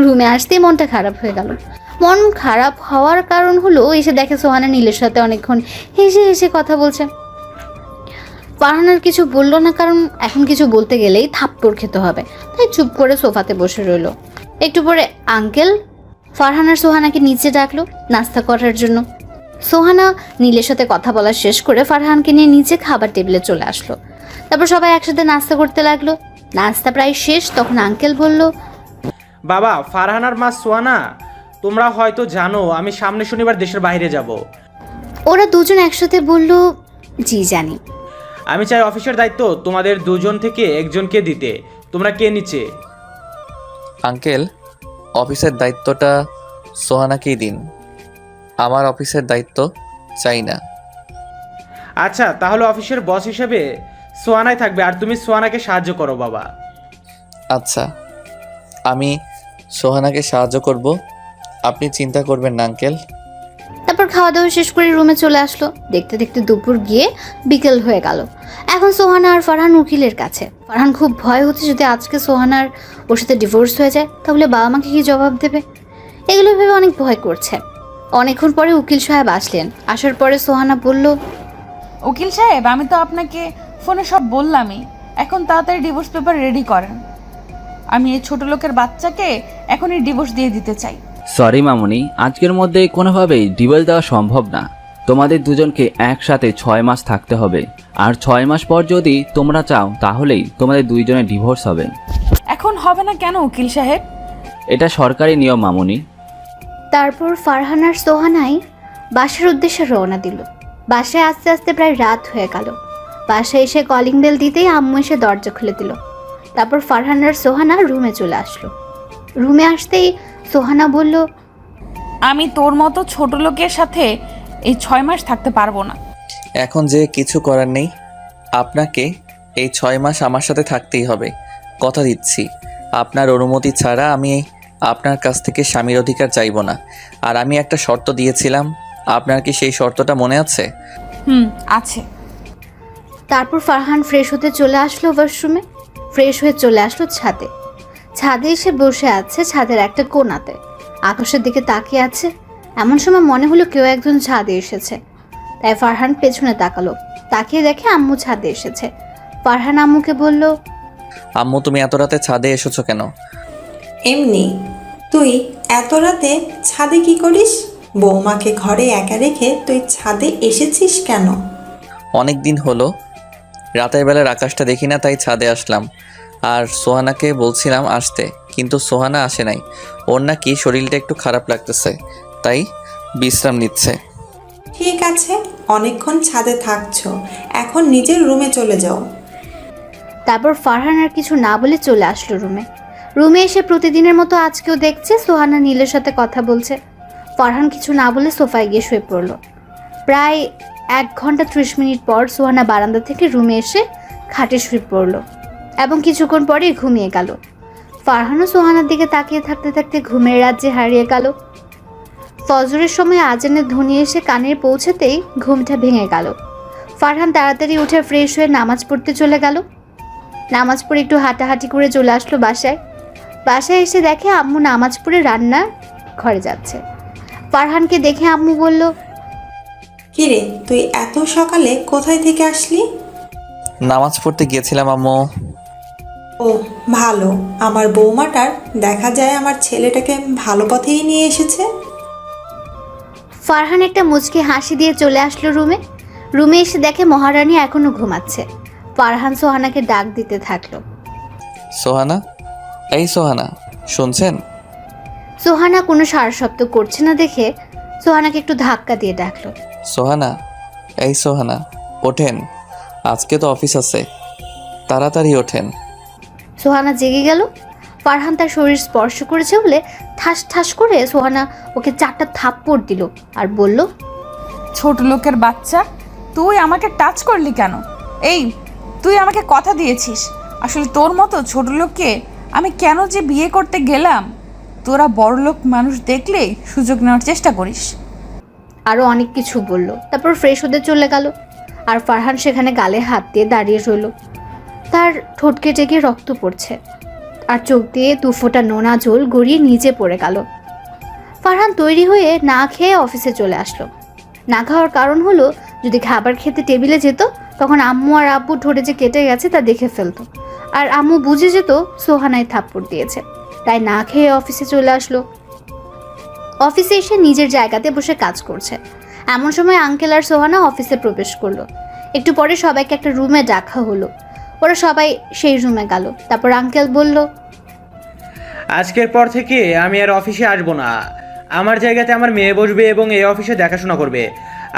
রুমে আসতেই মনটা খারাপ হয়ে গেল। মন খারাপ হওয়ার কারণ হলো এসে দেখে সোহানা নীলের সাথে অনেকক্ষণ হেসে হেসে কথা বলছে। ফারহান আর কিছু বললো না, কারণ এখন কিছু বলতে গেলেই থাপ্পড় খেতে হবে, তাই চুপ করে সোফাতে বসে রইল। একটু পরে আঙ্কেল ফারহান আর সোহানাকে নিচে ডাকলো নাস্তা করার জন্য। সোহানা নীলের সাথে কথা বলা শেষ করে ফারহানকে নিয়ে নিচে খাবার টেবিলে চলে আসলো। তারপর সবাই একসাথে নাস্তা করতে লাগলো। নাস্তা প্রায় শেষ, তখন আঙ্কেল বলল, বাবা, ফারহান আর মা সোহানা, তোমরা হয়তো জানো আমি সামনে শনিবার দেশের বাইরে যাব। ওরা দুজন একসাথে বলল, জি জানি। আমি চাই অফিসের দায়িত্ব তোমাদের দুজন থেকে একজনকে দিতে। তোমরা কে নিচে? আঙ্কেল, অফিসের দায়িত্বটা সোহানাকেই দিন। আমার অফিসের দায়িত্ব চাই না। আচ্ছা, তাহলে অফিসের বস হিসেবে সোহানাই থাকবে, আর তুমি সোহানাকে সাহায্য করো বাবা। আচ্ছা, আমি সোহানাকে সাহায্য করব, আপনি চিন্তা করবেন না আঙ্কেল। তারপর খাওয়া দাওয়া শেষ করে রুমে চলে আসলো। দেখতে দেখতে দুপুর গিয়ে বিকেল হয়ে গেল। এখন সোহানা আর ফারহান উকিলের কাছে। ফারহান খুব ভয় হচ্ছে যদি আজকে সোহানার ওর সাথে ডিভোর্স হয়ে যায়, তাহলে বাবা মাকে কি জবাব দেবে? এগুলো ভেবে অনেক ভয় করছে। অনেকক্ষণ পরে উকিল সাহেব আসলেন। আসার পরে সোহানা বলল, উকিল সাহেব, আমি তো আপনাকে ফোনে সব বললামই। এখন তাড়াতাড়ি ডিভোর্স পেপার রেডি করেন। আমি এই ছোট লোকের বাচ্চাকে এখনই ডিভোর্স দিয়ে দিতে চাই। সরি মামুনি, আজকের মধ্যে কোনোভাবেই ডিভোর্স দেওয়া সম্ভব না। তোমাদের দুজনকে একসাথে 6 মাস থাকতে হবে, আর 6 মাস পর যদি তোমরা চাও তাহলেই তোমাদের দুইজনের ডিভোর্স হবে। এখন হবে না কেন উকিল সাহেব? এটা সরকারি নিয়ম মামুনি। তারপর ফারহান আর সোহানাই বাসার উদ্দেশ্যে রওনা দিল। বাসায় আস্তে আস্তে প্রায় রাত হয়ে গেল। বাসায় এসে কলিং বেল দিতেই আম্মু এসে দরজা খুলে দিল। তারপর ফারহান আর সোহানা রুমে চলে আসলো। রুমে আসতেই সোহানা বলল, আমি তোর মতো ছোট লোকের সাথে এই 6 মাস থাকতে পারবো না। এখন যে কিছু করার নেই, আপনাকে এই 6 মাস আমার সাথে থাকতেই হবে। কথা দিচ্ছি, আপনার অনুমতি ছাড়া আমি আপনার কাছ থেকে স্বামীর অধিকার চাইব না। আর আমি একটা শর্ত দিয়েছিলাম, আপনার কি সেই শর্তটা মনে আছে? আছে। তারপর ফারহান ফ্রেশ হতে চলে আসলো ওয়াশরুমে। ফ্রেশ হয়ে চলে আসলো ছাদে। ছাদে এসে বসে আছে ছাদের একটা কোণাতে, আকাশের দিকে তাকিয়ে আছে। এমন সময় মনে হলো কেউ একজন ছাদে এসেছে। তাই ফারহান পেছনে তাকালো। তাকিয়ে দেখে আম্মু ছাদে এসেছে। ফারহান আম্মুকে বলল, আম্মু, তুমি এত রাতে ছাদে এসেছো কেন? এমনি। তুই এত রাতে ছাদে কি করিস? বৌমাকে ঘরে একা রেখে তুই ছাদে এসেছিস কেন? অনেক দিন হলো রাতের বেলার আকাশটা দেখি না, তাই ছাদে আসলাম। আর সোহানাকে বলছিলাম আসতে, কিন্তু সোহানা আসে নাই। ওর নাকি শরীরটা একটু খারাপ লাগতেছে, তাই বিশ্রাম নিচ্ছে। ঠিক আছে, অনেকক্ষণ ছাদে থাকছো, এখন নিজের রুমে চলে যাও। তারপর ফারহান আর কিছু না বলে চলে আসলো রুমে। রুমে এসে প্রতিদিনের মতো আজকেও দেখছে সোহানা নীলের সাথে কথা বলছে। ফারহান কিছু না বলে সোফায় গিয়ে শুয়ে পড়ল। প্রায় 1 ঘন্টা 30 মিনিট পর সোহানা বারান্দা থেকে রুমে এসে খাটে শুয়ে পড়ল এবং কিছুক্ষণ পরেই ঘুমিয়ে গেল। ফারহানও সোহানার দিকে তাকিয়ে থাকতে থাকতে ঘুমের রাজ্যে হারিয়ে গেল। ফজরের সময় আজানের ধ্বনি এসে কানে পৌঁছাতেই ঘুমটা ভেঙে গেল। ফারহান তাড়াতাড়ি উঠে ফ্রেশ হয়ে নামাজ পড়তে চলে গেল। নামাজ পড়ে একটু হাঁটাহাঁটি করে চলে আসলো বাসায়। বাসায় এসে দেখে আম্মু নামাজ পড়ে রান্নার ঘরে যাচ্ছে। ফারহানকে দেখে আম্মু বলল, কিরে, তুই এত সকালে কোথায় থেকে আসলি? নামাজ পড়তে গিয়েছিলাম আম্মু। ও ভালো, আমার বৌমাটার দেখা যায় আমার ছেলেটাকে ভালো পথেই নিয়ে এসেছে। ফারহান একটা মুচকি হাসি দিয়ে চলে আসলো রুমে। রুমে এসে দেখে মহারানী এখনো ঘুমাচ্ছে। ফারহান সোহানাকে ডাক দিতে থাকলো। সোহানা, এই সোহানা, শুনছেন? সোহানা কোনো সারা শব্দ করছে না দেখে সোহানাকে একটু ধাক্কা দিয়ে ডাকলো। সোহানা, এই সোহানা, ওঠেন, আজকে তো অফিস আছে, তাড়াতাড়ি ওঠেন। সোহানা জেগে গেল। ফারহান তার শরীর স্পর্শ করেছে বলে ঠাস ঠাস করে সোহানা ওকে 4টা থাপ্পড় দিল আর বলল, ছোট লোকের বাচ্চা, তুই আমাকে টাচ করলি কেন? এই, তুই আমাকে কথা দিয়েছিস। আসলে তোর মতো ছোট লোককে আমি কেন যে বিয়ে করতে গেলাম? তোরা বড়লোক মানুষ দেখলে সুযোগ নেওয়ার চেষ্টা করিস। আরও অনেক কিছু বলল। তারপর ফ্রেশ হতে চলে গেল। আর ফারহান সেখানে গালে হাত দিয়ে দাঁড়িয়ে রইল। তার ঠোঁট কেটে গিয়ে রক্ত পড়ছে আর চোখ দিয়ে 2 ফোঁটা নোনা জল গড়িয়ে নিচে পড়ে গেল। ফারহান তৈরি হয়ে না খেয়ে অফিসে চলে আসলো। না খাওয়ার কারণ হলো, যদি খাবার খেতে টেবিলে যেত তখন আম্মু আর আব্বু ঠোঁটে যে কেটে গেছে তা দেখে ফেলতো, আর আম্মু বুঝে যেত সোহানাই থাপ্পড় দিয়েছে। তাই না খেয়ে অফিসে চলে আসলো। অফিসে এসে নিজের জায়গাতে বসে কাজ করছে। এমন সময় আঙ্কেল আর সোহানা অফিসে প্রবেশ করলো। একটু পরে সবাইকে একটা রুমে ডাকা হলো। ওরা সবাই সেই রুমে গেল। তারপর আঙ্কেল বলল, আজকের পর থেকে আমি আর অফিসে আসবো না। আমার জায়গাতে আমার মেয়ে বসবে এবং এই অফিসে দেখাশোনা করবে।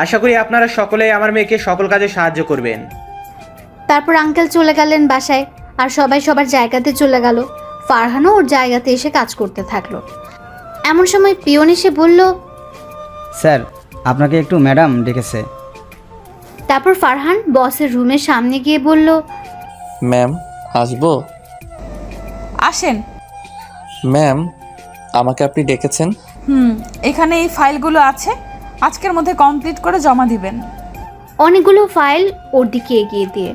আশা করি আপনারা সকলেই আমার মেয়েকে সকল কাজে সাহায্য করবেন। তারপর আঙ্কেল চলে গেলেন বাসায় আর সবাই সবার জায়গাতে চলে গেল। ফারহানও ওর জায়গাতে এসে কাজ করতে থাকলো। এমন সময় পিয়ন এসে বলল, স্যার, আপনাকে একটু ম্যাডাম ডেকেছে। তারপর ফারহান বসের রুমের সামনে গিয়ে বলল, ম্যাম, আসবো? আসেন। ম্যাম, আমাকে আপনি ডেকেছেন? এখানে এই ফাইলগুলো আছে, আজকের মধ্যে কমপ্লিট করে জমা দিবেন। অনেকগুলো ফাইল ওর দিকে এগিয়ে দিয়ে।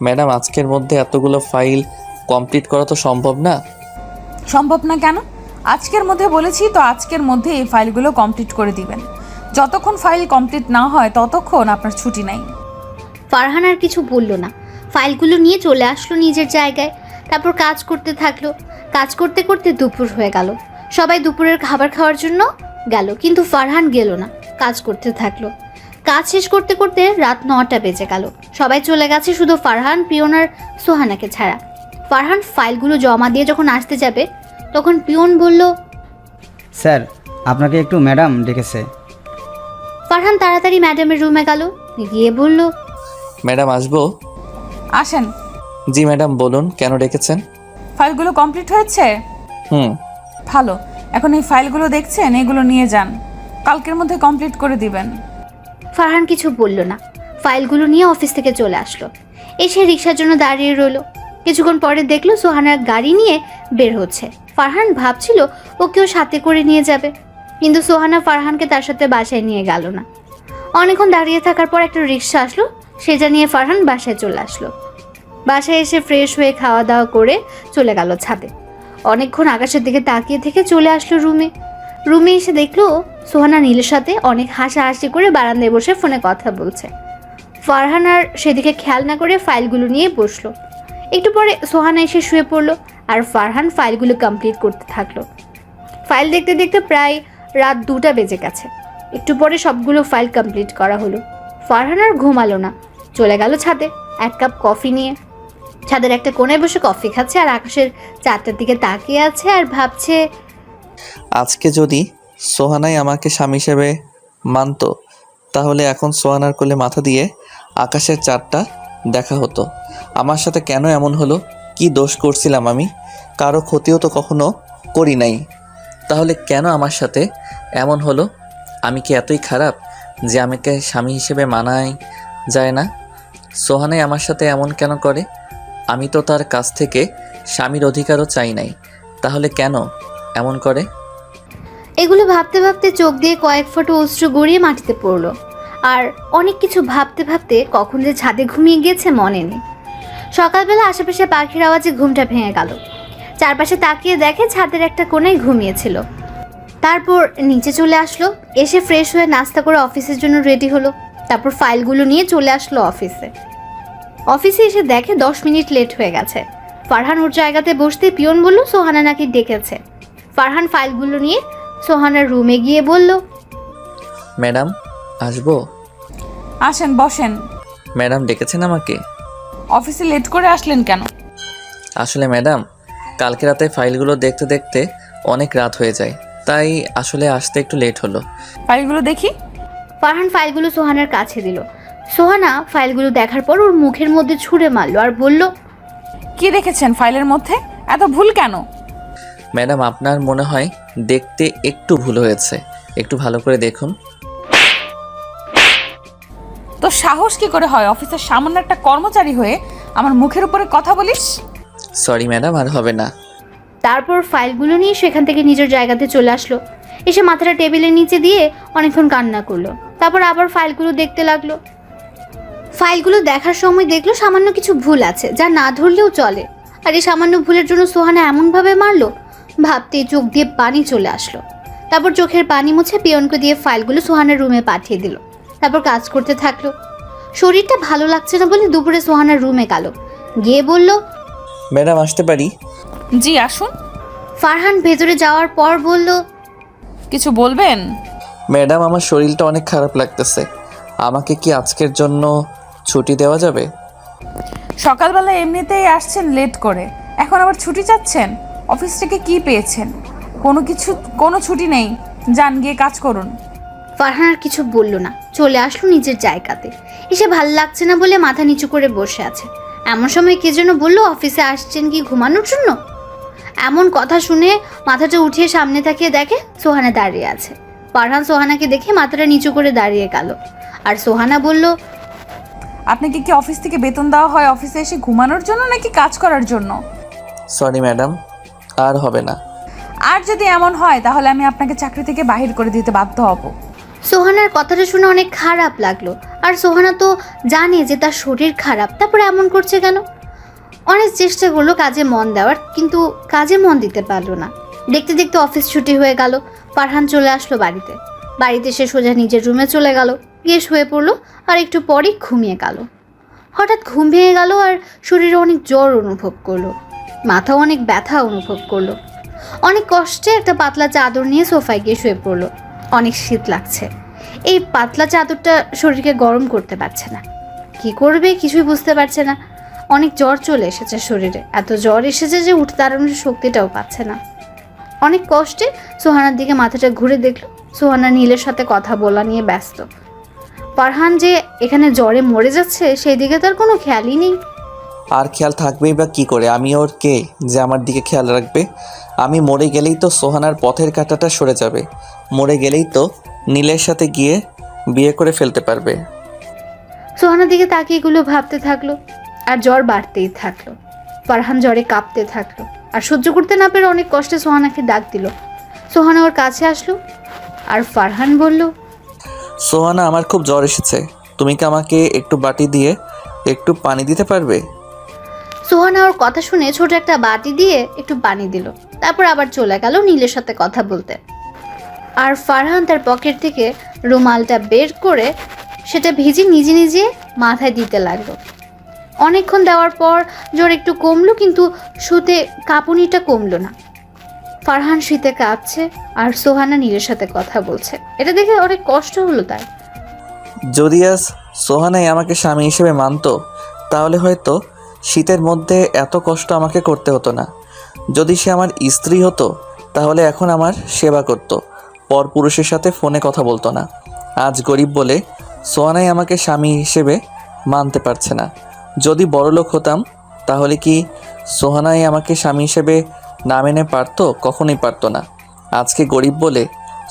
ম্যাডাম, আজকের মধ্যে এতগুলো ফাইল কমপ্লিট করা তো সম্ভব না। সম্ভব না কেন? আজকের মধ্যে বলেছি তো, আজকের মধ্যে এই ফাইলগুলো কমপ্লিট করে দিবেন। যতক্ষণ ফাইল কমপ্লিট না হয় ততক্ষণ আপনার ছুটি নাই। ফারহান আর কিছু বলল না, ফাইলগুলো নিয়ে চলে আসলো নিজের জায়গায়। তারপর কাজ করতে থাকলো। কাজ করতে করতে দুপুর হয়ে গেল। সবাই দুপুরের খাবার খাওয়ার জন্য গেল, কিন্তু ফারহান গেল না, কাজ করতে থাকলো। কাজ শেষ করতে করতে রাত 9টা বেজে গেল। সবাই চলে গেছে, শুধু ফারহান, পিয়ন আর সোহানাকে ছাড়া। ফারহান ফাইলগুলো জমা দিয়ে যখন আসতে যাবে তখন পিয়ন বলল, স্যার আপনাকে একটু ম্যাডাম ডেকেছে। ফারহান তাড়াতাড়ি ম্যাডামের রুমে গেল, গিয়ে বলল, ম্যাডাম আসবো? আসেন। জি ম্যাডাম, বলুন কেন ডেকেছেন? ফাইলগুলো কমপ্লিট হয়েছে? হুম। ভালো। এখন এই ফাইলগুলো দেখছেন, এগুলো নিয়ে যান, কালকের মধ্যে কমপ্লিট করে দিবেন। ফারহান কিছু বলল না, ফাইলগুলো নিয়ে অফিস থেকে চলে আসলো। এসে রিক্সার জন্য দাঁড়িয়ে রইল। কিছুক্ষণ পরে দেখলো সোহানার গাড়ি নিয়ে বের হচ্ছে। ফারহান ভাবছিল ওকেও সাথে করে নিয়ে যাবে, কিন্তু সোহানা ফারহানকে তার সাথে বাসায় নিয়ে গেল না। অনেকক্ষণ দাঁড়িয়ে থাকার পর একটা রিক্সা আসলো, সেটা নিয়ে ফারহান বাসায় চলে আসলো। বাসায় এসে ফ্রেশ হয়ে খাওয়া দাওয়া করে চলে গেল ছাদে। অনেকক্ষণ আকাশের দিকে তাকিয়ে থেকে চলে আসলো রুমে। রুমে এসে দেখলো সোহানা নীলের সাথে অনেক হাসাহাসি করে বারান্দায় বসে ফোনে কথা বলছে। ফারহান আর সেদিকে খেয়াল না করে ফাইলগুলো নিয়ে বসলো। একটু পরে সোহানা এসে শুয়ে পড়লো, আর ফারহান ফাইলগুলো কমপ্লিট করতে থাকলো। ফাইল দেখতে দেখতে প্রায় রাত 2টা বেজে গেছে। একটু পরে সবগুলো ফাইল কমপ্লিট করা হলো। ফারহান আর ঘুমালো না, চলে গেল ছাদে 1 কাপ কফি নিয়ে। ছাদের একটা কোণায় বসে কফি খাচ্ছে আর আকাশের চাঁদটার দিকে তাকিয়ে আছে আর ভাবছে, আজকে যদি সোহানাই আমাকে স্বামী হিসেবে মানতো, তাহলে এখন সোহানার কোলে মাথা দিয়ে আকাশের চাঁদটা দেখা হতো। আমার সাথে কেন এমন হলো? কি দোষ করছিলাম আমি? কারো ক্ষতিও তো কখনো করি নাই, তাহলে কেন আমার সাথে এমন হলো? আমি কি এতই খারাপ যে আমাকে স্বামী হিসেবে মানাই যায় না? সোহানাই আমার সাথে এমন কেন করে? আমি তো তার কাছ থেকে স্বামীর অধিকারও চাই নাই, তাহলে কেন এমন করে? এগুলো ভাবতে ভাবতে চোখ দিয়ে কয়েক ফোঁটা অশ্রু গড়িয়ে মাটিতে পড়লো। আর অনেক কিছু ভাবতে ভাবতে কখন যে ছাদে ঘুমিয়ে গিয়েছে মনে নেই। সকালবেলা আশেপাশে পাখির আওয়াজে ঘুমটা ভেঙে গেল। চারপাশে তাকিয়ে দেখে ছাদের একটা কোণায় ঘুমিয়েছিল। তারপর নিচে চলে আসলো, এসে ফ্রেশ হয়ে নাস্তা করে অফিসের জন্য রেডি হলো। তারপর ফাইলগুলো নিয়ে চলে আসলো অফিসে। অফিসে এসে দেখে 10 মিনিট লেট হয়ে গেছে। ফারহান ওর জায়গাতে বসতে পিয়ন বলল সোহানা নাকি ডেকেছে। ফারহান ফাইলগুলো নিয়ে সোহানার রুমে গিয়ে বলল, ম্যাডাম আসবো? আসেন, বসেন। ম্যাডাম ডেকেছেন আমাকে? অফিসে লেট করে আসলেন কেন? আসলে ম্যাডাম, কালকে রাতে ফাইলগুলো দেখতে দেখতে অনেক রাত হয়ে যায়, তাই আসলে আসতে একটু লেট হলো। ফাইলগুলো দেখি। ফারহান ফাইলগুলো সোহানার কাছে দিল। সোহানা ফাইলগুলো দেখার পর ওর মুখের মধ্যে ছুঁড়ে মারলো আর বলল, কি দেখেছেন ফাইলের মধ্যে? এত ভুল কেন? ম্যাডাম, আপনার মনে হয় দেখতে একটু ভুল হয়েছে, একটু ভালো করে দেখুন। তো সাহস কি করে হয় অফিসের সামান্য একটা কর্মচারী হয়ে আমার মুখের উপরে কথা বলিস? সরি ম্যাডাম, আর হবে না। তারপর ফাইলগুলো নিয়ে সেখান থেকে নিজের জায়গাতে চলে আসলো। এসে মাথাটা টেবিলের নিচে দিয়ে অনেকক্ষণ কান্না করলো। তারপর আবার ফাইলগুলো দেখতে লাগলো। ফাইলগুলো দেখার সময় দেখলো সামান্য কিছু ভুল আছে, যা না ধরলেও চলে। আর এই সামান্য ভুলের জন্য সোহানা এমনভাবে মারলো, ভাবতেই চোখ দিয়ে পানি চলে আসলো। তারপর চোখের পানি মুছে পিয়নকে দিয়ে ফাইলগুলো সোহানার রুমে পাঠিয়ে দিল। তারপর কাজ করতে থাকলো। শরীরটা ভালো লাগছে না বলে দুপুরে সোহানার রুমে গেল, গিয়ে বলল, ম্যাডাম আসতে পারি? জি আসুন। ফারহান ভেতরে যাওয়ার পর বলল, কিছু বলবেন? ম্যাডাম, আমার শরীরটা অনেক খারাপ লাগতেছে, আমাকে কি আজকের জন্য ছুটি দেওয়া যাবে? সকালবেলা এমনিতেই আসছেন লেট করে, এখন আবার ছুটি চাচ্ছেন? অফিস থেকে কি পেয়েছেন? কোনো ছুটি নেই, যান গিয়ে কাজ করুন। ফারহান আর কিছু বলল না, চলে আসলো নিজের জায়গাতে। এসে ভাল লাগছে না বলে মাথা নিচু করে বসে আছে। এমন সময় কে যেন বলল, অফিসে আসছেন কি ঘুমানোর জন্য? এমন কথা শুনে মাথাটা উঠিয়ে সামনে তাকিয়ে দেখে সোহানা দাঁড়িয়ে আছে। ফারহান সোহানাকে দেখে মাথাটা নিচু করে দাঁড়িয়ে গেল। আর সোহানা বলল, আপনাকে কি অফিস থেকে বেতন দেওয়া হয় অফিসে এসে ঘুমানোর জন্য নাকি কাজ করার জন্য? সরি ম্যাডাম, আর হবে না। আর যদি এমন হয় তাহলে আমি আপনাকে চাকরি থেকে বাহির করে দিতে বাধ্য হব। সোহানার কথাটা শুনে অনেক খারাপ লাগলো। আর সোহানা তো জানে যে তার শরীর খারাপ, তারপরে এমন করছে কেন? অনেক চেষ্টা করলো কাজে মন দেওয়ার, কিন্তু কাজে মন দিতে পারলো না। দেখতে দেখতে অফিস ছুটি হয়ে গেল। ফারহান চলে আসলো বাড়িতে। বাড়িতে সে সোজা নিজের রুমে চলে গেল, গিয়ে শুয়ে পড়লো আর একটু পরেই ঘুমিয়ে গেল। হঠাৎ ঘুম ভেঙে গেল আর শরীরে অনেক জ্বর অনুভব করলো, মাথাও অনেক ব্যথা অনুভব করলো। অনেক কষ্টে একটা পাতলা চাদর নিয়ে সোফায় গিয়ে শুয়ে পড়লো। অনেক শীত লাগছে, এই পাতলা চাদরটা শরীরকে গরম করতে পারছে না। কি করবে কিছুই বুঝতে পারছে না। অনেক জ্বর চলে এসেছে শরীরে, এত জ্বর এসেছে যে উঠে দাঁড়ানোর শক্তিটাও পাচ্ছে না। অনেক কষ্টে সোহানার দিকে মাথাটা ঘুরে দেখলো। সোহানা নীলের সাথে কথা বলা নিয়ে ব্যস্ত। ফারহান যে এখানে জ্বরে মরে যাচ্ছে সেই দিকে তার কোনো খেয়ালই নেই। আর খেয়াল থাকবেই বা কী করে? আমি ওর কে যে আমার দিকে খেয়াল রাখবে? আমি মরে গেলেই তো সোহানার পথের কাঁটাটা সরে যাবে, মরে গেলেই তো নীলের সাথে গিয়ে বিয়ে করে ফেলতে পারবে। সোহানার দিকে তাকিয়ে এগুলো ভাবতে থাকলো আর জ্বর বাড়তেই থাকলো। ফারহান জ্বরে কাঁপতে থাকলো আর সহ্য করতে না পেরে অনেক কষ্টে সোহানাকে ডাক দিল। সোহানা ওর কাছে আসলো আর ফারহান বলল, সোহানা, আমার খুব জ্বর এসেছে, তুমি কি আমাকে একটু বাটি দিয়ে একটু পানি দিতে পারবে? সোহানা ওর কথা শুনে ছোট একটা বাটি দিয়ে একটু পানি দিল, তারপর আবার চলে গেল নীলের সাথে কথা বলতে। আর ফারহান তার পকেট থেকে রুমালটা বের করে সেটা ভিজে নিজে নিজে মাথায় দিতে লাগলো। অনেকক্ষণ দেওয়ার পর জ্বর একটু কমলো, কিন্তু শুতে কাঁপুনিটা কমলো না। ফারহান শীতে কাঁপছে আর সোহানা নীলের সাথে কথা বলছে, এটা দেখে অনেক কষ্ট হলো তার। যদি আজ সোহানাই আমাকে স্বামী হিসেবে মানতো তাহলে হয়তো শীতের মধ্যে এত কষ্ট আমাকে করতে হতো না। যদি সে আমার স্ত্রী হতো তাহলে এখন আমার সেবা করত, পরপুরুষের সাথে ফোনে কথা বলতো না। আজ গরিব বলে সোহানাই আমাকে স্বামী হিসেবে মানতে পারছে না। যদি বড়লোক হতাম তাহলে কি সোহানাই আমাকে স্বামী হিসেবে না মেনে পারতো? কখনোই পারতো না। আজকে গরিব বলে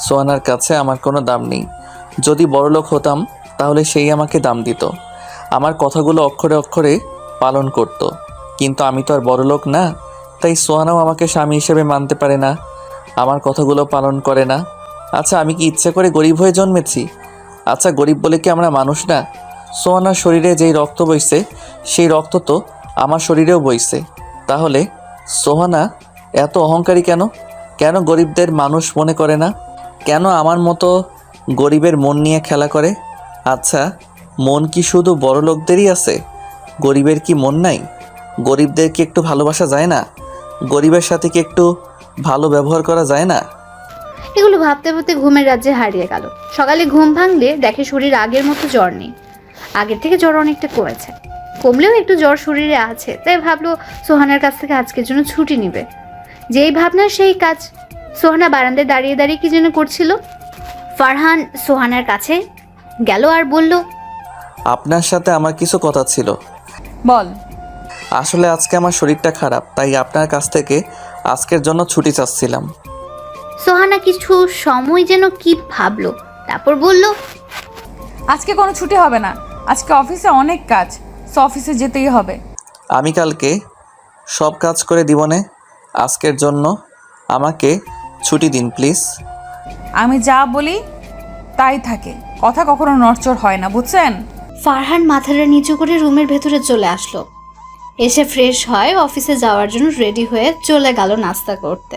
সোহানার কাছে আমার কোনো দাম নেই। যদি বড়লোক হতাম তাহলে সেই আমাকে দাম দিত, আমার কথাগুলো অক্ষরে অক্ষরে পালন করত। কিন্তু আমি তো আর বড়লোক না, তাই সোহানাও আমাকে স্বামী হিসেবে মানতে পারে না, আমার কথাগুলো পালন করে না। আচ্ছা, আমি কি ইচ্ছে করে গরিব হয়ে জন্মেছি? আচ্ছা, গরিব বলে কি আমরা মানুষ না? সোহানার শরীরে যেই রক্ত বইছে সেই রক্ত তো আমার শরীরেও বইছে। তাহলে সোহানা এত অহংকারী কেন? কেন গরিবদের মানুষ মনে করে না? কেন আমার মতো গরিবের মন নিয়ে খেলা করে? আচ্ছা, মন কি শুধু বড় লোকদেরই আছে? গরিবের কি মন নাই? গরিবদের কি একটু ভালোবাসা যায় না? গরিবের সাথে কি একটু ভালো ব্যবহার করা যায় না? এগুলো ভাবতে ভাবতে ঘুমের রাজ্যে হারিয়ে গেল। সকালে ঘুম ভাঙলে দেখে শরীর আগের মতো জ্বর নেই, আগের থেকে জ্বর অনেকটা কমেছে। কমলেও একটু জ্বর শরীরে আছে, তাই ভাবলো সোহানার কাছ থেকে আজকের জন্য ছুটি নেবে। যেই ভাবনা সেই কাজ। সোহানা বারান্দায় দাঁড়িয়ে দাঁড়িয়ে কি যেন করছিল। ফারহান সোহানার কাছে গেল আর বলল, আপনার সাথে আমার কিছু কথা ছিল। বল। আসলে আজকে আমার শরীরটা খারাপ, তাই আপনার কাছ থেকে আজকের জন্য ছুটি চাচ্ছিলাম। সোহানা কিছু সময় যেন কি ভাবলো, তারপর বলল, আজকে কোনো ছুটি হবে না, আজকে অফিসে অনেক কাজ, সো অফিসে যেতেই হবে। আমি কালকে সব কাজ করে দিবনে, আজকের জন্য আমাকে ছুটি দিন প্লিজ। আমি যা বলি তাই থাকে, কথা কখনো নড়চড় হয় না, বুঝছেন? ফারহান মাথাটা নিচু করে রুমের ভেতরে চলে আসলো। এসে ফ্রেশ হয় অফিসে যাওয়ার জন্য রেডি হয়ে চলে গেল নাস্তা করতে।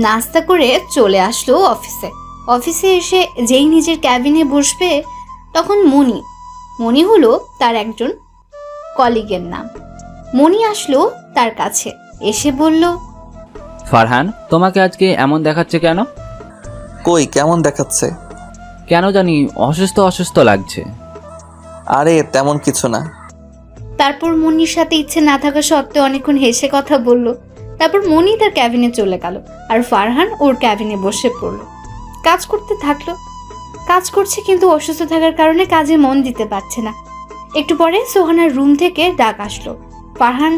নাস্তা করে চলে আসলো অফিসে। অফিসে এসে যেই নিজের ক্যাবিনে বসবে তখন মনি হলো তার একজন কলিগের নাম। মনি আসলো তার কাছে, এসে বলল, ফারহান, তোমাকে আজকে এমন দেখাচ্ছে কেন? কই, কেমন দেখাচ্ছে? কেন জানি অসুস্থ অসুস্থ লাগছে। আরে তেমন কিছু না। তারপর মনির সাথে ইচ্ছে না থাকা সত্ত্বেও অনেকক্ষণ হেসে কথা বলল। তারপর মনি তার ক্যাবিনে চলে গেল আর ফারহান ওর ক্যাবিনে বসে পড়ল। কাজ করতে থাকলো। কাজ করছে কিন্তু অসুস্থ থাকার কারণে কাজে মন দিতে পারছে না। একটু পরে সোহানার রুম থেকে ডাক আসলো। ফারহান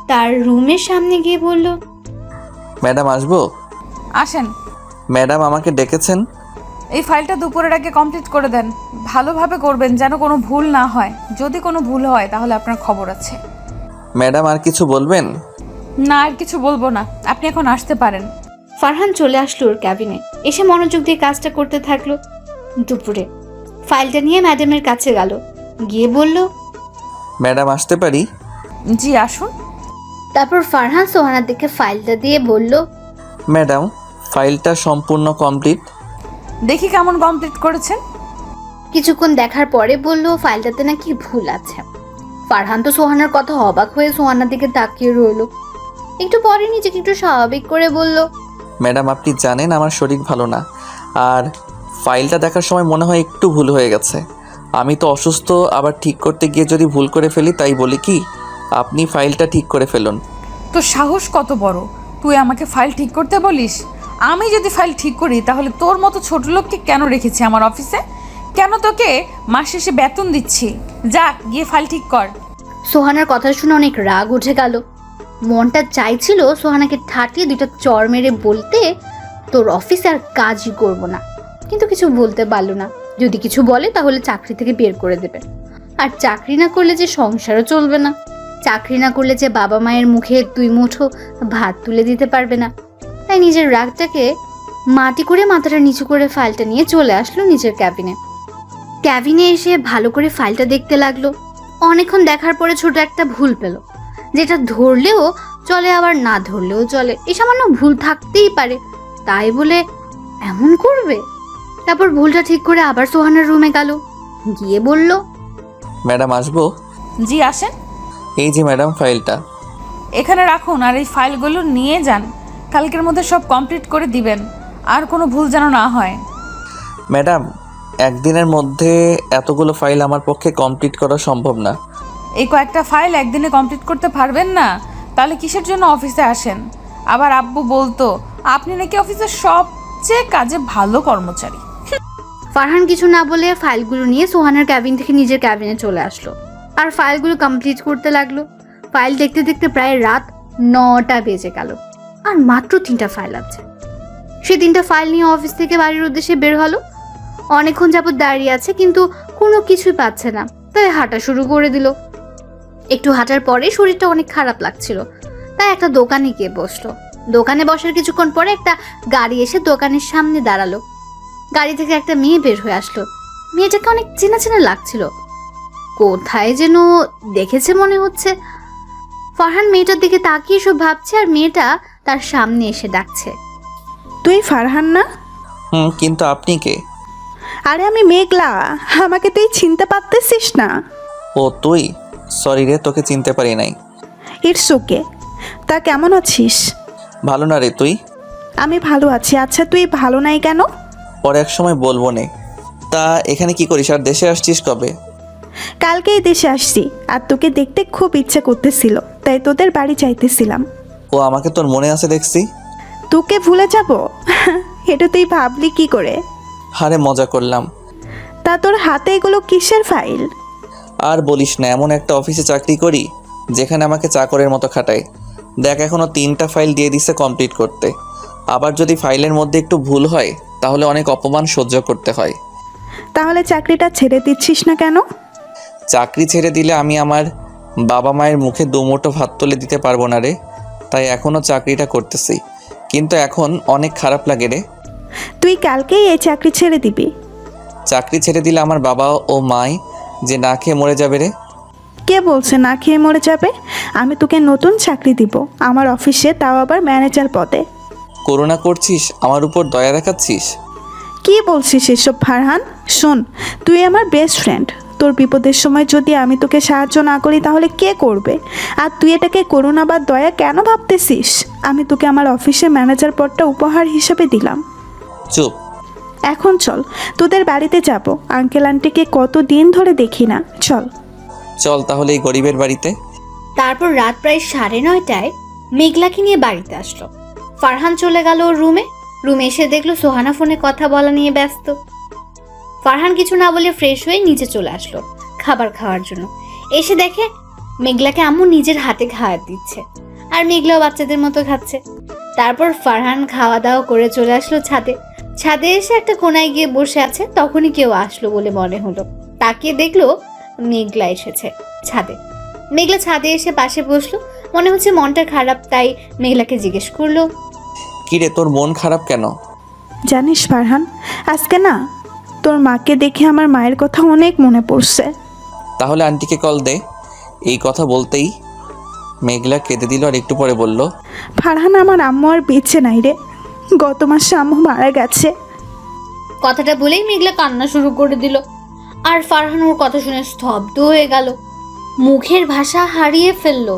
তার রুমের সামনে গিয়ে বলল, ম্যাডাম আসবো? আসেন। ম্যাডাম আমাকে ডেকেছেন? এই ফাইলটা দুপুরের আগে কমপ্লিট করে দেন, ভালোভাবে করবেন যেন কোনো ভুল না হয়। যদি কোনো ভুল হয় তাহলে আপনার খবর আছে। ম্যাডাম আর কিছু বলবেন? না, আর কিছু বলবো না, আপনি এখন আসতে পারেন। ফারহান চলে আসলো ওর ক্যাবিনে, এসে মনোযোগ দিয়ে কাজটা করতে থাকলো। দুপুরে ফাইলটা নিয়ে ম্যাডামের কাছে গেল, গিয়ে বলল, ম্যাডাম আসতে পারি? জি আসুন। তারপর ফারহান সোহানার দিকে ফাইলটা দিয়ে বলল, ম্যাডাম, ফাইলটা সম্পূর্ণ কমপ্লিট। দেখি কেমন কমপ্লিট করেছেন। কিছুক্ষণ দেখার পরে বলল ফাইলটাতে নাকি ভুল আছে। ফারহান তো সোহানার কথা অবাক হয়ে সোহানার দিকে তাকিয়ে রইল। একটু পরে নিজেকে একটু স্বাভাবিক করে বলল, ম্যাডাম, আপনি জানেন আমার শরীর ভালো না, আর ফাইলটা দেখার সময় মনে হয় একটু ভুল হয়ে গেছে। আমি তো অসুস্থ, আবার ঠিক করতে গিয়ে যদি ভুল করে ফেলি, তাই বলি কি আপনি ফাইলটা ঠিক করে ফেলুন। তোর সাহস কত বড়, তুই আমাকে ফাইল ঠিক করতে বলিস? আমি যদি ফাইল ঠিক করি তাহলে তোর মতো ছোট লোককে কেন রেখেছি আমার অফিসে? কেন তোকে মাস শেষে বেতন দিচ্ছি? যা গিয়ে ফাইল ঠিক কর। সোহানার কথা শুনে অনেক রাগ উঠে গেল। মনটা চাইছিল সোহানাকে ঠাটিয়ে দুইটা চর মেরে বলতে, তোর অফিসে আর কাজই করবো না, কিন্তু কিছু বলতে পারলো না। যদি কিছু বলে তাহলে চাকরি থেকে বের করে দেবে, আর চাকরি না করলে যে সংসারও চলবে না, চাকরি না করলে যে বাবা মায়ের মুখে 2 মুঠো ভাত তুলে দিতে পারবে না। তাই নিজের রাগটাকে মাটি করে মাথাটা নিচু করে ফাইলটা নিয়ে চলে আসলো নিজের ক্যাবিনে। ক্যাবিনে এসে ভালো করে ফাইলটা দেখতে লাগলো। অনেকক্ষণ দেখার পরে ছোট একটা ভুল পেল, যেটা ধরলেও চলে আবার না ধরলেও চলে। এই সামান্য ভুল থাকতেই পারে, তাই বলে এমন করবে? তারপর ভুলটা ঠিক করে আবার সোহানার রুমে গেল, গিয়ে বলল, ম্যাডাম, আসবো? জি আসেন। এই যে ম্যাডাম, ফাইলটা এখানে রাখুন আর এই ফাইলগুলো নিয়ে যান। কালকের মধ্যে সব কমপ্লিট করে দিবেন, আর কোনো ভুল যেন না হয়। ম্যাডাম, একদিনের মধ্যে এতগুলো ফাইল আমার পক্ষে কমপ্লিট করা সম্ভব না। এই কয়েকটা ফাইল একদিনে কমপ্লিট করতে পারবেন না? তাহলে কিসের জন্য অফিসে আসেন? আবার আব্বু বলতো আপনি নাকি অফিসের সবচেয়ে কাজে ভালো কর্মচারী। ফারহান কিছু না বলে ফাইলগুলো নিয়ে সোহানার ক্যাবিন থেকে নিজের ক্যাবিনে চলে আসলো আর ফাইলগুলো কমপ্লিট করতে লাগলো। ফাইল দেখতে দেখতে প্রায় রাত 9টা বেজে গেল, আর মাত্র 3টা ফাইল আছে। সে 3টা ফাইল নিয়ে অফিস থেকে বাড়ির উদ্দেশ্যে বের হলো। অনেকক্ষণ যাবত দাঁড়িয়ে আছে, কিন্তু কোনো কিছুই পাচ্ছে না, তাই হাঁটা শুরু করে দিল। একটু হাঁটার পরে শরীরটা অনেক খারাপ লাগছিল, তাই একটা দোকানে গিয়ে বসলো। দোকানে বসার কিছুক্ষণ পরে একটা গাড়ি এসে দোকানের সামনে দাঁড়ালো। গাড়ি থেকে একটা মেয়ে বের হয়ে আসলো। মেয়েটাকে অনেক চেনা চেনা লাগছিল, কোথায় যেন দেখেছে মনে হচ্ছে। ফারহান মেয়েটার দিকে তাকিয়ে সব ভাবছে, আর মেয়েটা তার সামনে এসে ডাকছে, তুই ফারহান না? কিন্তু আপনি কে? আরে আমি মেঘলা, আমাকে তুই চিনতে পারতেছিস না? ও তুই? সরি রে, তোকে চিনতে পারি নাই। It's okay. তা কেমন আছিস? ভালো না রে, তুই? আমি ভালো আছি। আচ্ছা তুই ভালো নাই কেন? পরে এক সময় বলবো নে। তা এখানে কি করিস, আর দেশে আসছিস কবে? কালকেই দেশে আসছি, আর তোকে দেখতে খুব ইচ্ছে করতেছিল, তাই তোদের বাড়ি চাইতেছিলাম। ও, আমাকে তোর মনে আছে দেখছি। তোকে ভুলে যাব? এটা তুই ভাবলি কি করে? হারে মজা করলাম। তা তোর হাতে এগুলো কিসের ফাইল? আর বলিস না, এমন একটা অফিসে চাকরি করি যেখানে আমাকে চাকরের মতো খাটায়। দেখ, এখনো 3টা ফাইল দিয়ে দিছে কমপ্লিট করতে। আবার যদি ফাইলের মধ্যে একটু ভুল হয় তাহলে অনেক অপমান সহ্য করতে হয়। তাহলে চাকরিটা ছেড়ে দিচ্ছিস না কেন? চাকরি ছেড়ে দিলে আমি আমার বাবা মায়ের মুখে 2 মুঠো ভাত তুলে দিতে পারবো না রে, তাই এখনও চাকরিটা করতেছি। কিন্তু এখন অনেক খারাপ লাগে রে। তুই কালকেই এই চাকরি ছেড়ে দিবি? চাকরি ছেড়ে দিলে আমার বাবা ও মাই যে না খেয়ে মরে যাবে রে। কে বলছে না খেয়ে মরে যাবে? আমি তোকে নতুন চাকরি দিব আমার অফিসে, তাও আবার ম্যানেজার পদে। করুণা করছিস, আমার উপর দয়া দেখাচ্ছিস? কি বলছিস এসব ফারহান? শোন, তুই আমার বেস্ট ফ্রেন্ড। তোর বিপদের সময় যদি আমি তোকে সাহায্য না করি তাহলে কে করবে? আর তুই এটাকে করুণা বা দয়া কেন ভাবতেছিস? আমি তোকে আমার অফিসে ম্যানেজার পদটা উপহার হিসেবে দিলাম। চুপ। এখন চল, তোদের বাড়িতে যাব। আঙ্কেল আন্টিকে কতদিন ধরে দেখি না। চল চল তাহলে এই গরিবের বাড়িতে। তারপর রাত প্রায় 9:30টায় মেঘলাকে নিয়ে বাড়িতে আসলো। ফারহান চলে গেল ওর রুমে এসে দেখলো সোহানা ফোনে কথা বলা নিয়ে ব্যস্ত। ফারহান কিছু না বলে ফ্রেশ হয়ে নিচে চলে আসলো খাবার খাওয়ার জন্য। এসে দেখে মেঘলাকে আম্মু নিজের হাতে খাবার দিচ্ছে, আর মেঘলাও বাচ্চাদের মতো খাচ্ছে। তারপর ফারহান খাওয়া দাওয়া করে চলে আসলো ছাদে এসে একটা কোনায় গিয়ে বসে আছে। তখনই কেউ আসলো বলে মনে হলো, তাকিয়ে দেখলো মেঘলা এসেছে ছাদে। মেঘলা ছাদে এসে পাশে বসলো, মনে হচ্ছে মনটা খারাপ, তাই মেঘলাকে জিজ্ঞেস করলো, কিরে, তোর মন খারাপ কেন? জানিস ফারহান, আজকে না তোর মাকে দেখে আমার মায়ের কথা অনেক মনে পড়ছে। তাহলে আন্টিকে কল দে। এই কথা বলতেই মেঘলা কেঁদে দিল আর একটু পরে বলল, ফারহান, আমার আম্মু আর বেঁচে নাই রে। গত মাসে আম্মু মারা গেছে। কথাটা বলেই মেঘলা কান্না শুরু করে দিল। আর ফারহান ওর কথা শুনে স্তব্ধ হয়ে গেল, মুখের ভাষা হারিয়ে ফেললো।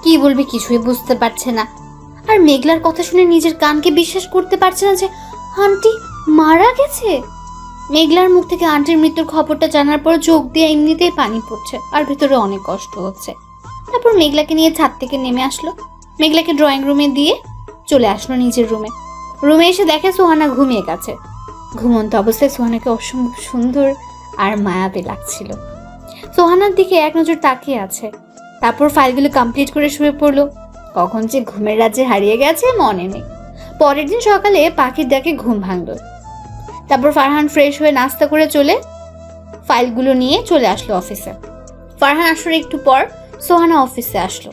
কি বলবে কিছুই বুঝতে পারছে না। আর মেঘলার কথা শুনে নিজের কানকে বিশ্বাস করতে পারছে না যে আন্টি মারা গেছে। মেঘলার মুখ থেকে আন্টির মৃত্যুর খবরটা জানার পর চোখ দিয়ে এমনিতেই পানি পড়ছে আর ভিতরে অনেক কষ্ট হচ্ছে। তারপর মেঘলাকে নিয়ে ছাদ থেকে নেমে আসলো। মেঘলাকে ড্রয়িং রুমে দিয়ে চলে আসলো নিজের রুমে। রুমে এসে দেখে সোহানা ঘুমিয়ে গেছে। ঘুমন্ত অবস্থায় সোহানাকে অসম্ভব সুন্দর আর মায়াবী লাগছিল। সোহানার দিকে এক নজর তাকিয়ে আছে। তারপর ফাইলগুলো কমপ্লিট করে শুয়ে পড়লো। কখন যে ঘুমের রাজ্যে হারিয়ে গেছে মনে নেই। পরের দিন সকালে পাখির ডাকে ঘুম ভাঙলো। তারপর ফারহান ফ্রেশ হয়ে নাস্তা করে ফাইলগুলো নিয়ে চলে আসলো অফিসে। ফারহান আসার একটু পর সোহানা অফিসে আসলো।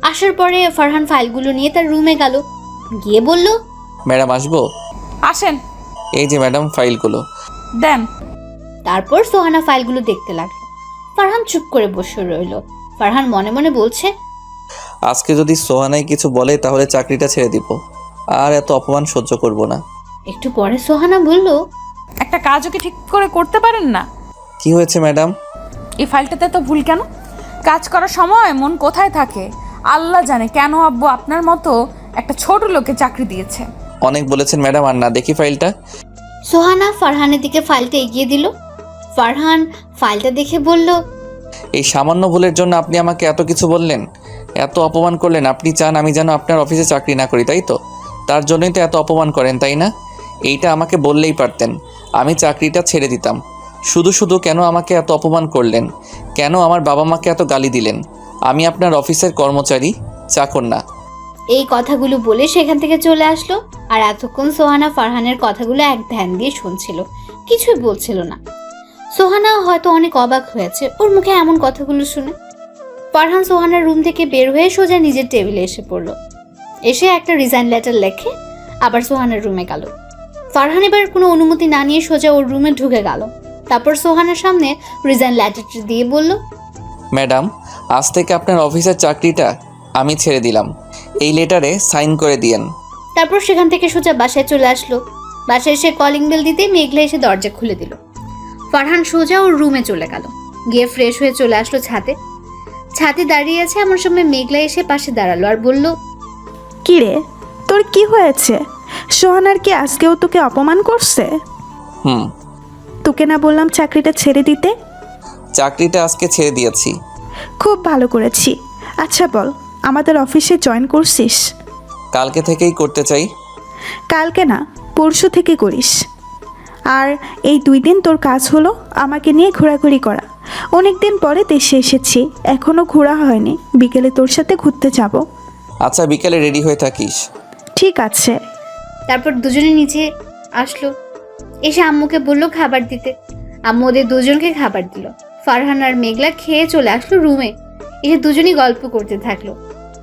আসার পরে ফারহান ফাইলগুলো নিয়ে তার রুমে গেল। গিয়ে বলল, ম্যাডাম আসবো? আসেন, এই যে ম্যাডাম ফাইলগুলো। দেন। তারপর সোহানা ফাইলগুলো দেখতে লাগলো। ফারহান চুপ করে বসে রইল। ফারহান মনে মনে বলছে, আজকে যদি সোহানাই কিছু বলে তাহলে চাকরিটা ছেড়ে দিব, আর এত অপমান সহ্য করব না। একটু পরে সোহানা বলল, একটা কাজও কি ঠিক করে করতে পারেন না? কি হয়েছে ম্যাডাম? এই ফাইলটাতে তো ভুল কেন? কাজ করার সময় মন কোথায় থাকে আল্লাহ জানে। কেন আব্বু আপনার মতো একটা ছোট লোকে চাকরি দিয়েছে? অনেক বলেছেন ম্যাডাম, আর না দেখি ফাইলটা। সোহানা ফারহানের দিকে ফাইলটা এগিয়ে দিল। ফারহান ফাইলটা দেখে বলল, এই সামান্য ভুলের জন্য আপনি আমাকে এত কিছু বললেন, এত অপমান করলেন। আপনি চান আমি যেন আপনার অফিসে চাকরি না করি, তাই তো? তার জন্যই তো এত অপমান করেন, তাই না? এইটা আমাকে বললেই পারতেন, আমি চাকরিটা ছেড়ে দিতাম। শুধু শুধু কেন আমাকে এত অপমান করলেন? কেন আমার বাবা মাকে এত গালি দিলেন? আমি আপনার অফিসের কর্মচারী, চাকর না। এই কথাগুলো বলে সেখান থেকে চলে আসলো। আর এতক্ষণ সোহানা ফারহানের কথাগুলো এক ধ্যান দিয়ে শুনছিল, কিছুই বলছিল না। সোহানা হয়তো অনেক অবাক হয়েছে ওর মুখে এমন কথাগুলো শুনে। ফারহান সোহানার রুম থেকে বের হয়ে সোজা নিজের টেবিলে এসে পড়লো। এসে একটা রিজাইন লেটার লেখে আবার সোহানার রুমে গেল। ফারহান এবার কোনো অনুমতি না নিয়ে সোজা ওর রুমে ঢুকে গেল। তারপর সোহানার সামনে রিজাইন লেটারটি দিয়ে বলল, ম্যাডাম, আজ থেকে আপনার অফিসের চাকরিটা আমি ছেড়ে দিলাম। এই লেটারে সাইন করে দিয়েন। তারপর সেখান থেকে সোজা বাসায় চলে আসলো। বাসায় এসে কলিং বেল দিতে মেঘলা এসে দরজা খুলে দিল। ফারহান সোজা ওর রুমে চলে গেল। গিয়ে ফ্রেশ হয়ে চলে আসলো ছাদে। ছাদে দাঁড়িয়ে আছে এমন সময় মেঘলা এসে পাশে দাঁড়ালো আর বলল, কি রে, তোর কি হয়েছে? সোহানার কি আজকেও তোকে অপমান করছে? তোকে না বললাম চাকরিটা ছেড়ে দিতে? চাকরিটা আজকে ছেড়ে দিয়েছি। খুব ভালো করেছি। আচ্ছা বল, আমাদের অফিসে জয়েন করছিস? কালকে থেকেই করতে চাই। কালকে না, পরশু থেকে করিস। আর এই 2 দিন তোর কাজ হলো আমাকে নিয়ে ঘোরাঘুরি করা। অনেক দিন পরে দেশে এসেছি, এখনও ঘোরা হয়নি। বিকেলে তোর সাথে ঘুরতে যাব। আচ্ছা, বিকেলে রেডি হয়ে থাকিস। ঠিক আছে। তারপর দুজনে নিচে আসলো। এসে আম্মুকে বললো খাবার দিতে। আম্মু ওদের দুজনকে খাবার দিল। ফারহান আর মেঘলা খেয়ে চলে আসলো রুমে। এসে দুজনই গল্প করতে থাকলো।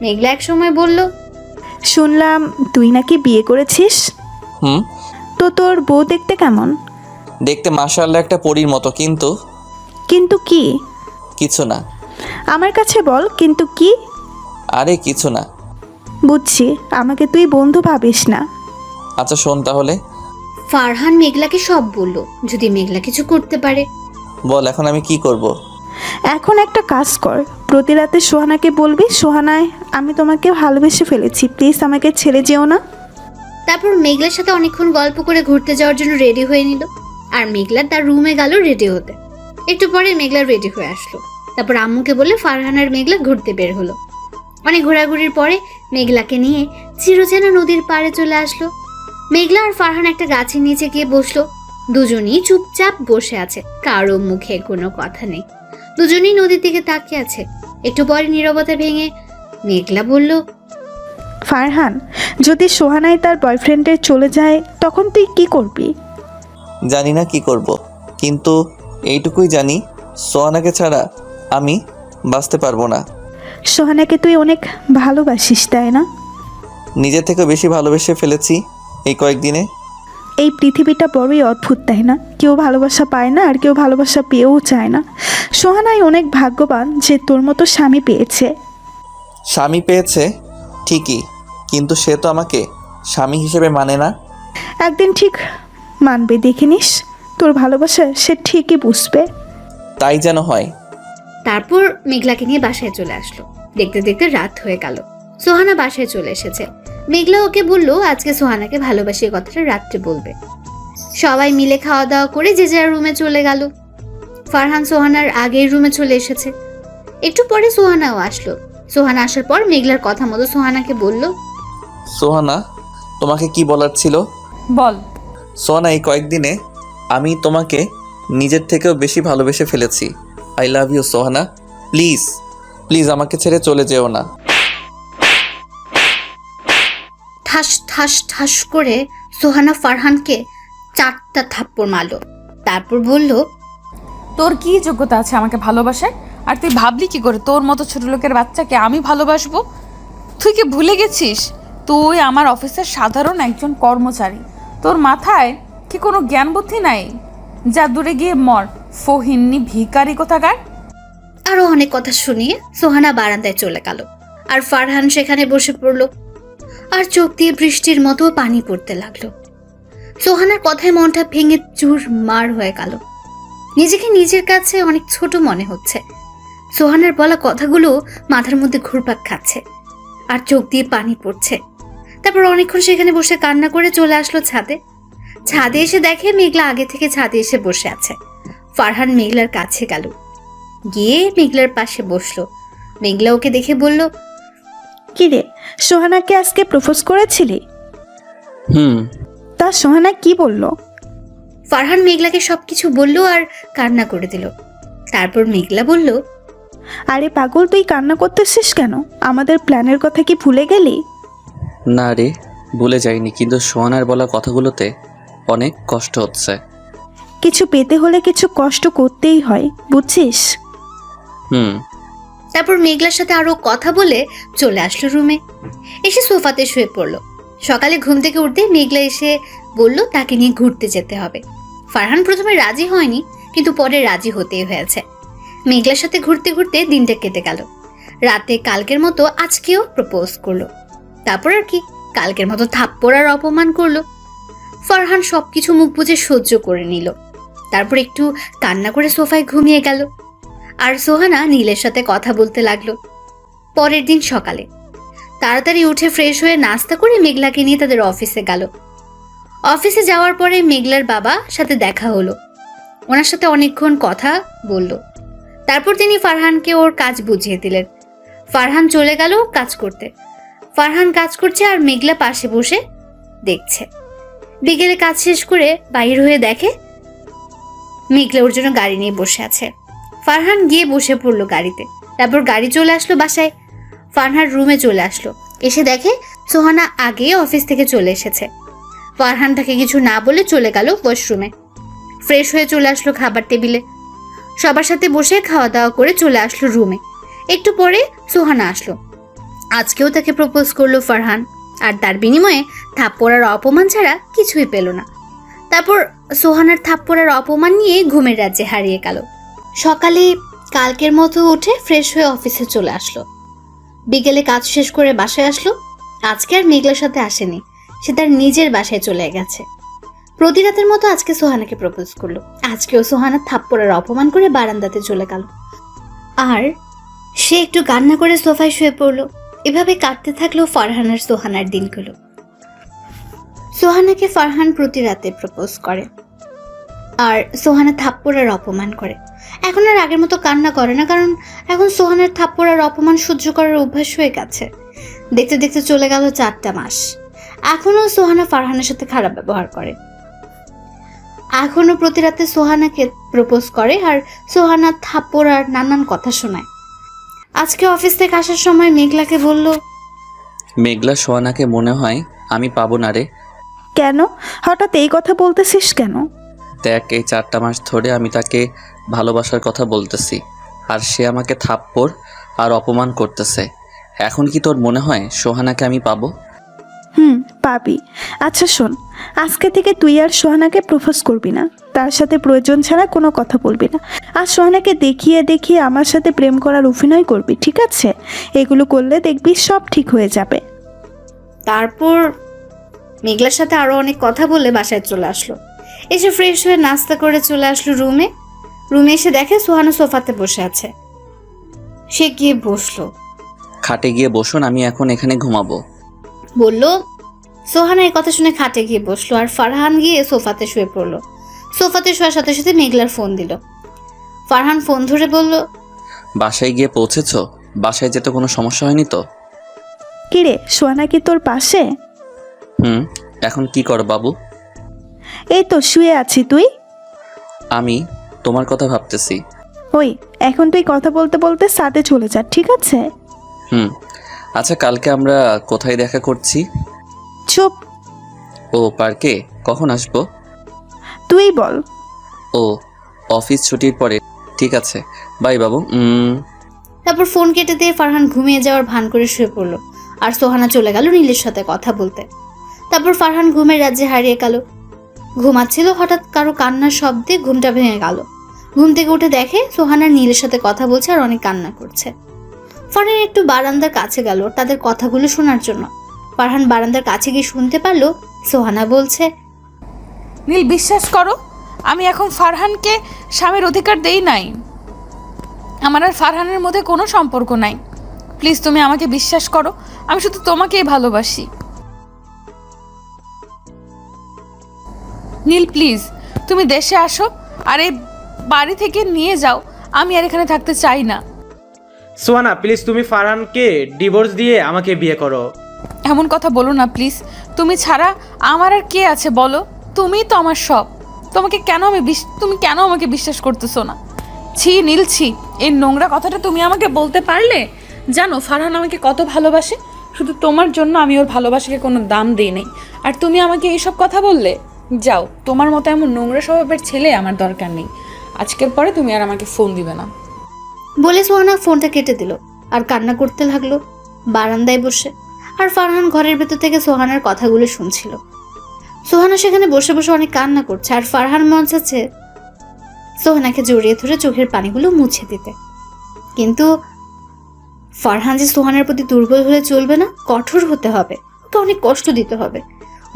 মেঘলা এক সময় বলল, শুনলাম তুই নাকি বিয়ে করেছিস। তো তোর বউ দেখতে কেমন? দেখতে মাশাআল্লাহ একটা পরীর মতো, কিন্তু কিন্তু কি? কিছু না। আমার কাছে বল, কিন্তু কি? আরে কিছু না। বুঝছি, আমাকে তুই বন্ধু ভাবিস না। আচ্ছা শোন তাহলে। ফারহান মেঘলাকে সব বলল, যদি মেঘলা কিছু করতে পারে। বল এখন আমি কি করব? এখন একটা কাজ কর, প্রতি রাতে সোহানাকে বলবি, সোহানায় আমি তোমাকে ভালোবেসে ফেলেছি, প্লিজ আমাকে ছেড়ে যেও না। তারপর মেঘলার সাথে অনেকক্ষণ গল্প করে ঘুরতে যাওয়ার জন্য রেডি হয়ে নিল। আর মেঘলা তার রুমে গেল রেডি হতে। একটু পরে মেঘলা রেডি হয়ে আসলো। তারপর আম্মুকে বলে ফারহান আর মেঘলা ঘুরতে বের হলো। অনেক ঘোরাঘুরির পরে মেঘলাকে নিয়ে চিরচেনা নদীর পাড়ে চলে আসলো। মেঘলা আর ফারহান একটা গাছের নিচে গিয়ে বসলো। দুজনেই চুপচাপ বসে আছে, কারো মুখে কোনো কথা নেই। দুজনেই নদীর দিকে তাকিয়ে আছে। একটু পরে নীরবতা ভেঙে মেঘলা বলল, ফারহান, যদি সোহানাই তার বয়ফ্রেন্ডের চলে যায় তখন তুই কি করবি? জানি না কি করব, কিন্তু এইটুকুই জানি সোহানাকে ছাড়া আমি বাঁচতে পারবো না। সোহানাকে তুই অনেক ভালোবাসিস, তাই না? নিজের থেকে বেশি ভালোবেসে ফেলেছি এই কয়েকদিনে। এই পৃথিবীটা বড়ই অদ্ভুত, তাই না? কেউ ভালোবাসা পায় না আর কেউ ভালোবাসা পেয়েও চায় না। সোহানাই অনেক ভাগ্যবান যে তোর মতো স্বামী পেয়েছে। স্বামী পেয়েছে ঠিকই, কিন্তু সে তো আমাকে স্বামী হিসেবে মানে না। একদিন ঠিক মানবে, দেখে নিস। তোর ভালোবাসা সে ঠিকই বুঝবে। তাই যেন হয়। তারপর মেঘলাকে নিয়ে বাসায় চলে আসলো। দেখতে দেখতে রাত হয়ে গেল। সোহানা বাসায় চলে এসেছে। মেঘলা ওকে বললো আজকে সোহানাকে ভালোবাসি কথাটা রাত্রে বলবে। সবাই মিলে খাওয়া দাওয়া করে যে যার রুমে চলে গেল। ফারহান সোহানার আগের রুমে চলে এসেছে। একটু পরে সোহানাও আসলো। সোহানা আসার পর মেঘলার কথা মতো সোহানাকে বলল, সোহানা, তোমাকে কি বলার ছিল? বল। সোহানা, এই কয়েকদিনে আমি তোমাকে নিজের থেকেও বেশি ভালোবেসে ফেলেছি। I love you Sohana. Please please আমাকে ছেড়ে চলে যেও না। ঠাস ঠাস ঠাস করে সোহানা ফারহানকে 4টা থাপ্পড় মারলো। তারপর বলল, তোর কি যোগ্যতা আছে আমাকে ভালোবাসার? আর তুই ভাবলি কি করে তোর মতো ছোট লোকের বাচ্চাকে আমি ভালোবাসবো? তুই কি ভুলে গেছিস তুই আমার অফিসের সাধারণ একজন কর্মচারী? তোর মাথায় কি কোনো জ্ঞান বুদ্ধি নাই? যা দূরে গিয়ে মর, ফহিন্নি ভিখারি কোথাকার। আরো অনেক কথা শুনিয়ে সোহানা বারান্দায় চলে গেল। আর ফারহান সেখানে বসে পড়লো। আর চোখ দিয়ে বৃষ্টির মতো পানি পড়তে লাগলো। সোহানার কথায় মনটা ভেঙে চুরমার হয়ে গেল। নিজেকে নিজের কাছে অনেক ছোট মনে হচ্ছে। সোহানার বলা কথাগুলো মাথার মধ্যে ঘুরপাক খাচ্ছে আর চোখ দিয়ে পানি পড়ছে। তারপর অনেকক্ষণ সেখানে বসে কান্না করে চলে আসলো ছাদে। ছাদে এসে দেখে মেঘলা আগে থেকে ছাদে এসে বসে আছে। ফারহান মেঘলার কাছে গেল, গিয়ে মেঘলার পাশে বসলো। মেঘলা ওকে দেখে বলল, কি রে, সোহানাকে আজকে প্রপোজ করেছিলি? হুম। তা সোহানা কি বলল? ফারহান মেঘলাকে সবকিছু বলল আর কান্না করে দিল। তারপর মেঘলা বলল, আরে পাগল, তুই কান্না করতেছিস কেন? আমাদের প্ল্যানের কথা কি ভুলে গেলি? না রে, ভুলে যাইনি, কিন্তু সোহানার বলা কথাগুলোতে অনেক কষ্ট হচ্ছে। কিছু পেতে হলে কিছু কষ্ট করতেই হয়, বুঝছিস? হুম। তারপর মেঘলার সাথে আরো কথা বলে চলে আসলো রুমে। এসে সোফাতে শুয়ে পড়লো। সকালে ঘুম থেকে উঠতে মেঘলা এসে বলল তাকে নিয়ে ঘুরতে যেতে হবে। ফারহান প্রথমে রাজি হয়নি, কিন্তু পরে রাজি হতেই হয়েছে। মেঘলার সাথে ঘুরতে ঘুরতে দিনটা কেটে গেল। রাতে কালকের মতো আজকেও প্রপোজ করলো। তারপর আর কি, কালকের মতো থাপ্পড় আর অপমান করলো। ফারহান সবকিছু মুখ বুজে সহ্য করে নিল। তারপর একটু কান্না করে সোফায় ঘুমিয়ে গেল। আর সোহানা নীলের সাথে কথা বলতে লাগলো। পরের দিন সকালে তাড়াতাড়ি উঠে ফ্রেশ হয়ে নাস্তা করে মেঘলাকে নিয়ে তাদের অফিসে গেল। অফিসে যাওয়ার পরে মেঘলার বাবা সাথে দেখা হলো। ওনার সাথে অনেকক্ষণ কথা বলল। তারপর তিনি ফারহানকে ওর কাজ বুঝিয়ে দিলেন। ফারহান চলে গেল কাজ করতে। ফারহান কাজ করছে আর মেঘলা পাশে বসে দেখছে। বিকেলে কাজ শেষ করে বাইর হয়ে দেখে মেঘলা ওর জন্য গাড়ি নিয়ে বসে আছে। ফারহান গিয়ে বসে পড়লো গাড়িতে। তারপর গাড়ি চলে আসলো বাসায়। ফারহান রুমে চলে আসলো। এসে দেখে সোহানা আগে অফিস থেকে চলে এসেছে। ফারহান তাকে কিছু না বলে চলে গেল ওয়াশরুমে। ফ্রেশ হয়ে চলে আসলো খাবার টেবিলে। সবার সাথে বসে খাওয়া দাওয়া করে চলে আসলো রুমে। একটু পরে সোহানা আসলো। আজকেও তাকে প্রপোজ করলো ফারহান, আর তার বিনিময়ে থাপ্পড় আর অপমান ছাড়া কিছুই পেল না। তারপর সোহানার থাপ্পড় আর অপমান নিয়ে ঘুমের রাজ্যে হারিয়ে গেল। সকালে কালকের মতো উঠে ফ্রেশ হয়ে অফিসে চলে আসলো। বিকেলে কাজ শেষ করে বাসায় আসলো। আজকে আর মেঘলার সাথে আসেনি, সে তার নিজের বাসায় চলে গেছে। প্রতি রাতের মতো আজকে সোহানাকে প্রপোজ করলো। আজকেও সোহানা থাপ্পড় আর অপমান করে বারান্দাতে চলে গেল। আর সে একটু কান্না করে সোফায় শুয়ে পড়লো। এভাবে কাটতে থাকলো ফারহান আর সোহানার দিনগুলো। সোহানাকে ফারহান প্রতি রাতে প্রপোজ করে, আর সোহানা থাপ্পড় আর অপমান করে। এখন আর আগের মতো কান্না করে না, কারণ এখন সোহানার থাপ্পড় আর অপমান সহ্য করার অভ্যাস হয়ে গেছে। দেখতে দেখতে চলে গেল 4টা মাস। এখনও সোহানা ফারহানের সাথে খারাপ ব্যবহার করে। এখনও প্রতি রাতে সোহানাকে প্রপোজ করে, আর সোহানা থাপ্পড় আর নানান কথা শোনায়। আজকে অফিস থেকে আসার সময় মেঘলাকে বলল, মেঘলা, সোহানাকে মনে হয় আমি পাবো না রে। কেন হঠাৎ এই কথা বলতেছিস কেন? দেখ, এই 4টা মাস ধরে আমি তাকে ভালোবাসার কথা বলতেছি, আর সে আমাকে থাপ্পড় আর অপমান করতেছে। এখন কি তোর মনে হয় সোহানাকে আমি পাবো? পাবি। আচ্ছা শোন, আজকে থেকে তুই আর সোহানাকে প্রপোজ করবি না, তার সাথে প্রয়োজন ছাড়া কোনো কথা বলবি না, আর সোহানাকে দেখিয়ে দেখিয়ে আমার সাথে প্রেম করার অভিনয় করবি, ঠিক আছে? এগুলো করলে দেখবি সব ঠিক হয়ে যাবে। তারপর মেঘলার সাথে আরো অনেক কথা বলে বাসায় চলে আসলো। এসে ফ্রেশ হয়ে নাস্তা করে চলে আসলো রুমে এসে দেখে সোহানা সোফাতে বসে আছে। সে গিয়ে বসলো, খাটে গিয়ে বসুন, আমি এখন এখানে ঘুমাবো। বলল। সোহানা এই কথা শুনে খাটে গিয়ে বসলো আর ফারহান গিয়ে সোফাতে শুয়ে পড়লো। সোফাতে শোয়ার সাথে সাথে মেঘলার ফোন দিল। ফারহান ফোন ধরে বলল, বাসায় গিয়ে পৌঁছেছো? বাসায় যেতে কোনো সমস্যা হয়নি তো? কিরে, সোহানা কি তোর পাশে? এখন কি করো বাবু? এই তো শুয়ে আছি। তুই? আমি তোমার কথা ভাবতেছি। ওই, এখন তুই কথা বলতে বলতে সাথে চলে যা, ঠিক আছে? আচ্ছা, কালকে আমরা কোথায় দেখা করছি? চুপ। ও, পার্কে। কখন আসবো? তুই বল। ও, অফিস ছুটির পরে। ঠিক আছে, বাই বাবু। তারপর ফোন কেটে দিয়ে ফারহান ঘুমিয়ে যাওয়ার ভান করে শুয়ে পড়লো আর সোহানা চলে গেল নীলের সাথে কথা বলতে। তারপর ফারহান ঘুমের রাজ্যে হারিয়ে গেল। ঘুমাচ্ছিল, হঠাৎ কারো কান্নার শব্দে ঘুমটা ভেঙে গেল। ঘুম থেকে উঠে দেখে সোহানা নীলের সাথে কথা বলছে আর অনেক কান্না করছে। ফারহান একটু বারান্দার কাছে গেল তাদের কথাগুলো শোনার জন্য। ফারহান বারান্দার কাছে গিয়ে শুনতে পারলো সোহানা বলছে, নীল, বিশ্বাস করো, আমি এখন ফারহানকে স্বামীর অধিকার দেই নাই। আমার আর ফারহানের মধ্যে কোনো সম্পর্ক নাই। প্লিজ তুমি আমাকে বিশ্বাস করো, আমি শুধু তোমাকেই ভালোবাসি। নীল প্লিজ, তুমি দেশে আসো আর এই বাড়ি থেকে নিয়ে যাও। আমি আর এখানে থাকতে চাই না। সোহানা প্লিজ, তুমি ফারহানকে ডিভোর্স দিয়ে আমাকে বিয়ে করো। এমন কথা বলো না প্লিজ। তুমি ছাড়া আমার আর কে আছে বলো? তুমিই তো আমার সব। তুমি কেন আমাকে বিশ্বাস করতেছো না? ছি নীল, ছি। এই নোংরা কথাটা তুমি আমাকে বলতে পারলে? জানো ফারহান আমাকে কত ভালোবাসে। শুধু তোমার জন্য আমি ওর ভালোবাসাকে কোনো দাম দিই নাই, আর তুমি আমাকে এইসব কথা বললে? যাও, তোমার মতো এমন নোংরা স্বভাবের ছেলে আমার দরকার নেই। আজকের পরে তুমি আর আমাকে ফোন দিবে না। বলে সোহানা ফোনটা কেটে দিল আর কান্না করতে লাগলো বারান্দায় বসে। আর ফারহান ঘরের ভেতর থেকে সোহানার কথাগুলো শুনছিল। সোহানা সেখানে বসে বসে অনেক কান্না করছে আর ফারহান মন চাচ্ছে সোহানাকে জড়িয়ে ধরে চোখের পানিগুলো মুছে দিতে। কিন্তু ফারহান যে সোহানার প্রতি দুর্বল হলে চলবে না, কঠোর হতে হবে, ওকে অনেক কষ্ট দিতে হবে,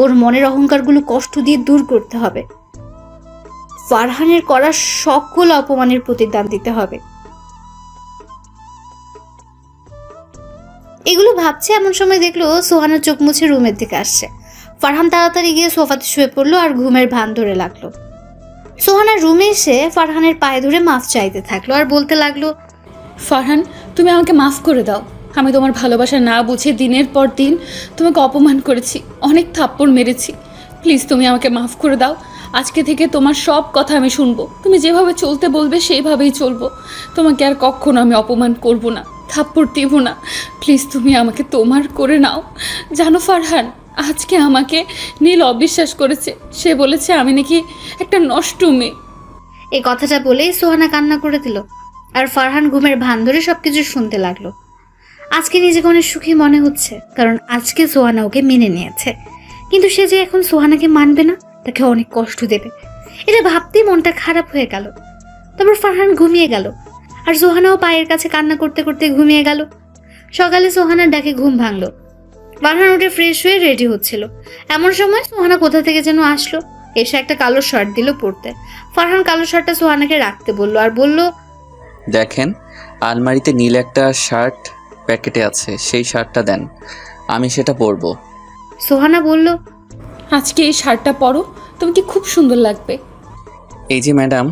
ওর মনের অহংকারগুলো কষ্ট দিয়ে দূর করতে হবে, ফারহানের করা সকল অপমানের প্রতিদান দিতে হবে। এগুলো ভাবছে এমন সময় দেখলো সোহানা চোখ মুছে রুমের দিকে আসছে। ফারহান তাড়াতাড়ি গিয়ে সোফাতে শুয়ে পড়লো আর ঘুমের ভান ধরে লাগলো। সোহানা রুমে এসে ফারহানের পায়ে ধরে মাফ চাইতে থাকলো আর বলতে লাগলো, ফারহান, তুমি আমাকে মাফ করে দাও। আমি তোমার ভালোবাসা না বুঝে দিনের পর দিন তোমাকে অপমান করেছি, অনেক থাপ্পড় মেরেছি। প্লিজ তুমি আমাকে মাফ করে দাও। আজকে থেকে তোমার সব কথা আমি শুনবো। তুমি যেভাবে চলতে বলবে সেইভাবেই চলবো। তোমাকে আর কখনো আমি অপমান করব না, থাপ্পড় দেব না। প্লিজ তুমি আমাকে তোমার করে নাও। জানো ফারহান, আজকে আমাকে নীল অবিশ্বাস করেছে। সে বলেছে আমি নাকি একটা নষ্ট মেয়ে। এই কথাটা বলেই সোহানা কান্না করে দিল আর ফারহান ঘুমের ভান ধরে সবকিছু শুনতে লাগলো। আজকে নিজেকে অনেক সুখী মনে হচ্ছে, কারণ আজকে সোহানা ওকে মেনে নিয়েছে। কিন্তু সে যে এখন সোহানাকে মানবে না, তাকে অনেক কষ্ট দেবে, এটা ভাবতেই মনটা খারাপ হয়ে গেল। তারপর ফারহান ঘুমিয়ে গেল আর সোহানাও পায়ের কাছে কান্না করতে করতে ঘুমিয়ে গেল। সকালে সোহানার ডাকে ঘুম ভাঙলো। ফারহান উঠে ফ্রেশ হয়ে রেডি হচ্ছিল, এমন সময় সোহানা কোথা থেকে যেন আসলো, এসে একটা কালো শার্ট দিল পরতে। ফারহান কালো শার্টটা সোহানাকে রাখতে বললো আর বলল, দেখেন, আলমারিতে নীল একটা শার্ট প্যাকেটে আছে, সেই শার্টটা দেন, আমি সেটা পরবো। সোহানা বলল, আজকে এই শার্টটা পরো, তোমাকে খুব সুন্দর লাগবে। এই যে ম্যাডাম,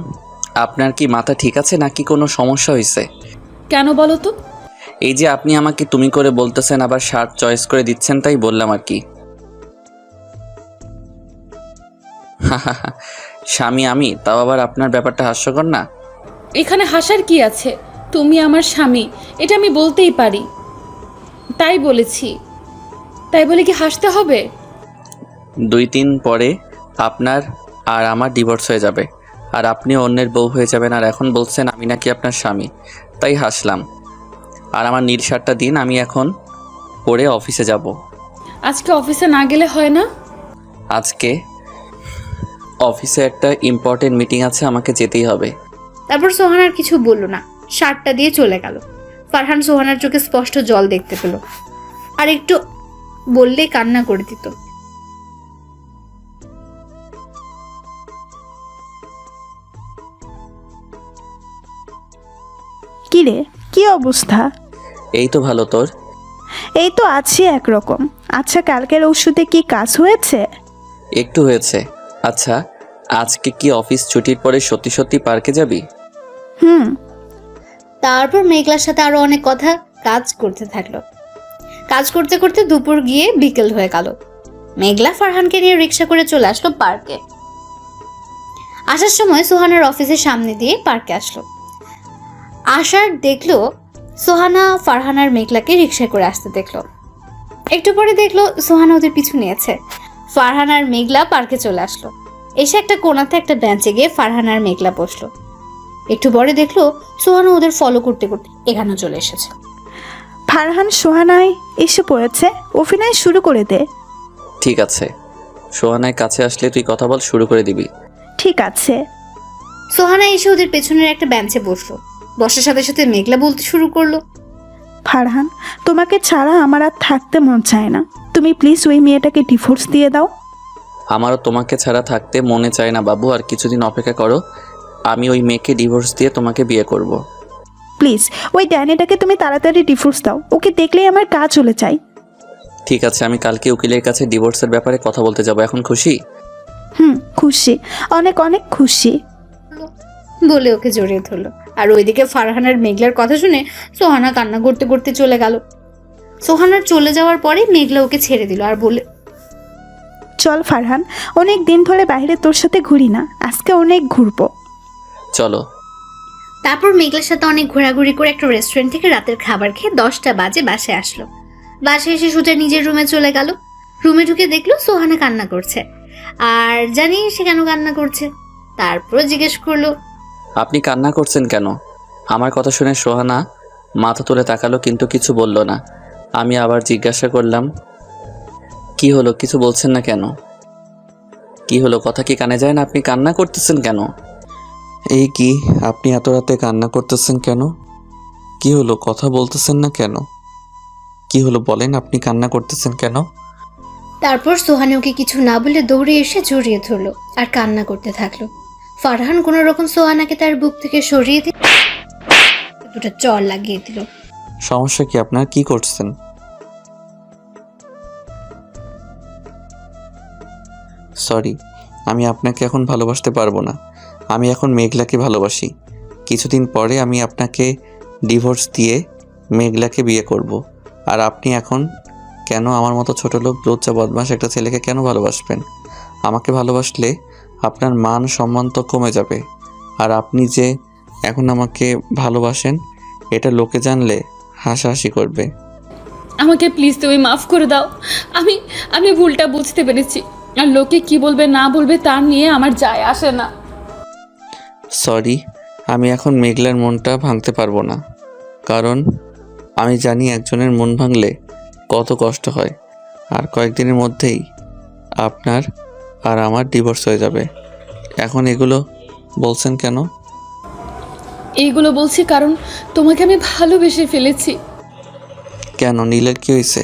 আপনার কি মাথা ঠিক আছে নাকি কোনো সমস্যা হয়েছে? কেন বলো তো? এই যে আপনি আমাকে তুমি করে বলতেছেন, আবার শার্ট চয়েস করে দিচ্ছেন, তাই বললাম আর কি। স্বামী আমি, তাও আবার আপনার ব্যাপারটা হাস্যকর না? এখানে হাসার কি আছে? তুমি আমার স্বামী, এটা আমি বলতেই পারি, তাই বলেছি। তাই বলে কি হাসতে হবে? 2-3 পরে আপনার আর আমার ডিভোর্স হয়ে যাবে, আর আপনিও অন্যের বউ হয়ে যাবেন, আর এখন বলছেন আমি নাকি আপনার স্বামী, তাই হাসলাম। আর আমার নীল শার্টটা দিন, আমি এখন পরে অফিসে যাব। আজকে অফিসে না গেলে হয় না? আজকে অফিসে একটা ইম্পর্টেন্ট মিটিং আছে, আমাকে যেতেই হবে। তারপর সোহান আর কিছু বলল না, শার্টটা দিয়ে চলে গেল। ফারহান সোহানার চোখে স্পষ্ট জল দেখতে পেল, আর একটু বললেই কান্না করে দিত। কি রে, কি অবস্থা? এই তো ভালো, তোর? এই তো আছি একরকম। আচ্ছা, কালকের ওষুধে কি কাজ হয়েছে? একটু হয়েছে। আচ্ছা, আজকে কি অফিস ছুটির পরে সত্যি সত্যি পার্কে যাবি? হুম। তারপর মেঘলার সাথে আরো অনেক কথা কাজ করতে থাকলো। কাজ করতে করতে দুপুর গিয়ে বিকেল হয়ে গেল। মেঘলা ফারহানকে নিয়ে রিক্সা করে চলে আসলো পার্কে। আসার সময় সোহানার অফিসের সামনে দিয়ে পার্কে আসলো। আসার দেখলো সোহানা ফারহান আর মেঘলাকে রিক্সা করে আসতে দেখলো। একটু পরে দেখলো সোহানা ওদের পিছু নিয়েছে। ফারহান আর মেঘলা পার্কে চলে আসলো। এসে একটা কোণাতে একটা বেঞ্চে গিয়ে ফারহান আর মেঘলা বসলো। একটু পরে দেখলো সোহানা ওদের ফলো করতে করতে এখানে চলে এসেছে। ফারহান সোহানায় এসে পড়েছে, অভিনয় শুরু করে দে। ঠিক আছে, সোহানার কাছে আসলে তুই কথা বল, শুরু করে দিবি। ঠিক আছে। সোহানা এসে ওদের পেছনের একটা বেঞ্চে বসলো। বসার সাথে সাথে মেঘলা বলতে শুরু করলো, ফারহান, তোমাকে ছাড়া আমার আর থাকতে মন চায় না। তুমি প্লিজ ওই মেয়েটাকে ডিভোর্স দিয়ে দাও। আমারও তোমাকে ছাড়া থাকতে মনে চায় না বাবু, আর কিছুদিন অপেক্ষা করো। আমি ওই মেয়েকে ডিভোর্স দিয়ে তোমাকে বিয়ে করব। প্লিজ ওই ড্যানিটাকে তুমি তাড়াতাড়ি ডিভোর্স দাও, ওকে দেখলেই আমার কাজ চলে যায়। ঠিক আছে, আমি কালকে উকিলের কাছে ডিভোর্সের ব্যাপারে কথা বলতে যাব। এখন খুশি? খুশি, অনেক অনেক খুশি। বলে ওকে জড়িয়ে ধরলো। আর ওইদিকে ফারহান আর মেঘলার কথা শুনে সোহানা কান্না করতে করতে চলে গেল। সোহানার চলে যাওয়ার পরে মেঘলা ওকে ছেড়ে দিল আর বলে, চল ফারহান, অনেক দিন ধরে বাইরে তোর সাথে ঘুরি না, আজকে অনেক ঘুরবো। চলো। তারপর মেঘলার সাথে অনেক ঘোরাঘুরি করে একটা রেস্টুরেন্ট থেকে রাতের খাবার খেয়ে 10টা বাজে বাসায় আসলো। বাসায় এসে সোজা নিজের রুমে চলে গেল। রুমে ঢুকে দেখলো সোহানা কান্না করছে, আর জানি সে কেন কান্না করছে। তারপর জিজ্ঞেস করলো, আপনি কান্না করছেন কেন? আমার কথা শুনে সোহানা মাথা তুলে তাকালো, কিন্তু কিছু বলল না। আমি আবার জিজ্ঞাসা করলাম, কি হলো, কিছু বলছেন না কেন? কি হলো, কথা কি কানে যায় না? আপনি কান্না করতেছেন কেন? এই কি, আপনি এত রাতে কান্না করতেছেন কেন? কি হলো, কথা বলতেছেন না কেন? কি হলো বলেন, আপনি কান্না করতেছেন কেন? তারপর সোহানা ওকে কিছু না বলে দৌড়ে এসে জড়িয়ে ধরলো আর কান্না করতে থাকলো। ফারহান কোনো রকম সোহানাকে তার বুক থেকে সরিয়ে দিয়ে দুটো চড় লাগিয়ে দিল। সমস্যা কি আপনার, কি করছেন? সরি, আমি আপনাকে এখন ভালোবাসতে পারবো না। আমি এখন মেঘলাকে ভালোবাসি। কিছুদিন পরে আমি আপনাকে ডিভোর্স দিয়ে মেঘলাকে বিয়ে করব। আর আপনি এখন কেন আমার মতো ছোট লোক লজ্জা বদমাস একটা ছেলেকে কেন ভালোবাসবেন? আমাকে ভালোবাসলে আপনার মান সম্মান তো কমে যাবে। আর আপনি যে এখন আমাকে ভালোবাসেন এটা লোকে জানলে হাসাহাসি করবে। আমাকে প্লিজ তুমি মাফ করে দাও। আমি ভুলটা বুঝতে পেরেছি, আর লোকে কি বলবে না বলবে তা নিয়ে আমার যায় আসে না। সরি, আমি এখন মেঘলার মনটা ভাঙতে পারবো না, কারণ আমি জানি একজনের মন ভাঙলে কত কষ্ট হয়। আর কয়েকদিনের মধ্যেই আপনার আর আমার ডিভোর্স হয়ে যাবে। এখন এগুলো বলছেন কেন? এইগুলো বলছি কারণ তোমাকে আমি ভালোবেসে ফেলেছি। কেন, নীলের কি হয়েছে?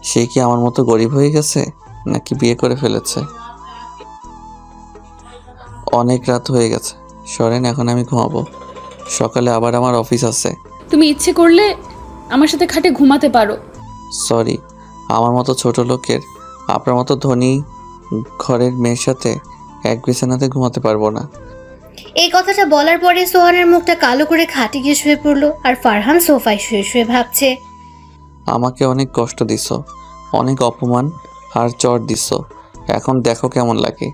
সে কি আমার মতো গরিব হয়ে গেছে নাকি বিয়ে করে ফেলেছে? অনেক রাত হয়ে গেছে, সরেন, এখন আমি ঘুমাবো। সকালে আবার আমার অফিস আছে। তুমি ইচ্ছে করলে আমার সাথে খাটে ঘুমাতে পারো। সরি, আমার মতো ছোট লোকের, আপনার মতো ধনী ঘরের মেয়ের সাথে এক বিছানাতে ঘুমাতে পারবো না। এই কথাটা বলার পরে সোহানের মুখটা কালো করে খাটে গিয়ে শুয়ে পড়লো। আর ফারহান সোফায় শুয়ে শুয়ে ভাবছে, আমাকে অনেক কষ্ট দিছো, অনেক অপমান আর চড় দিছো। এখন দেখো কেমন লাগে।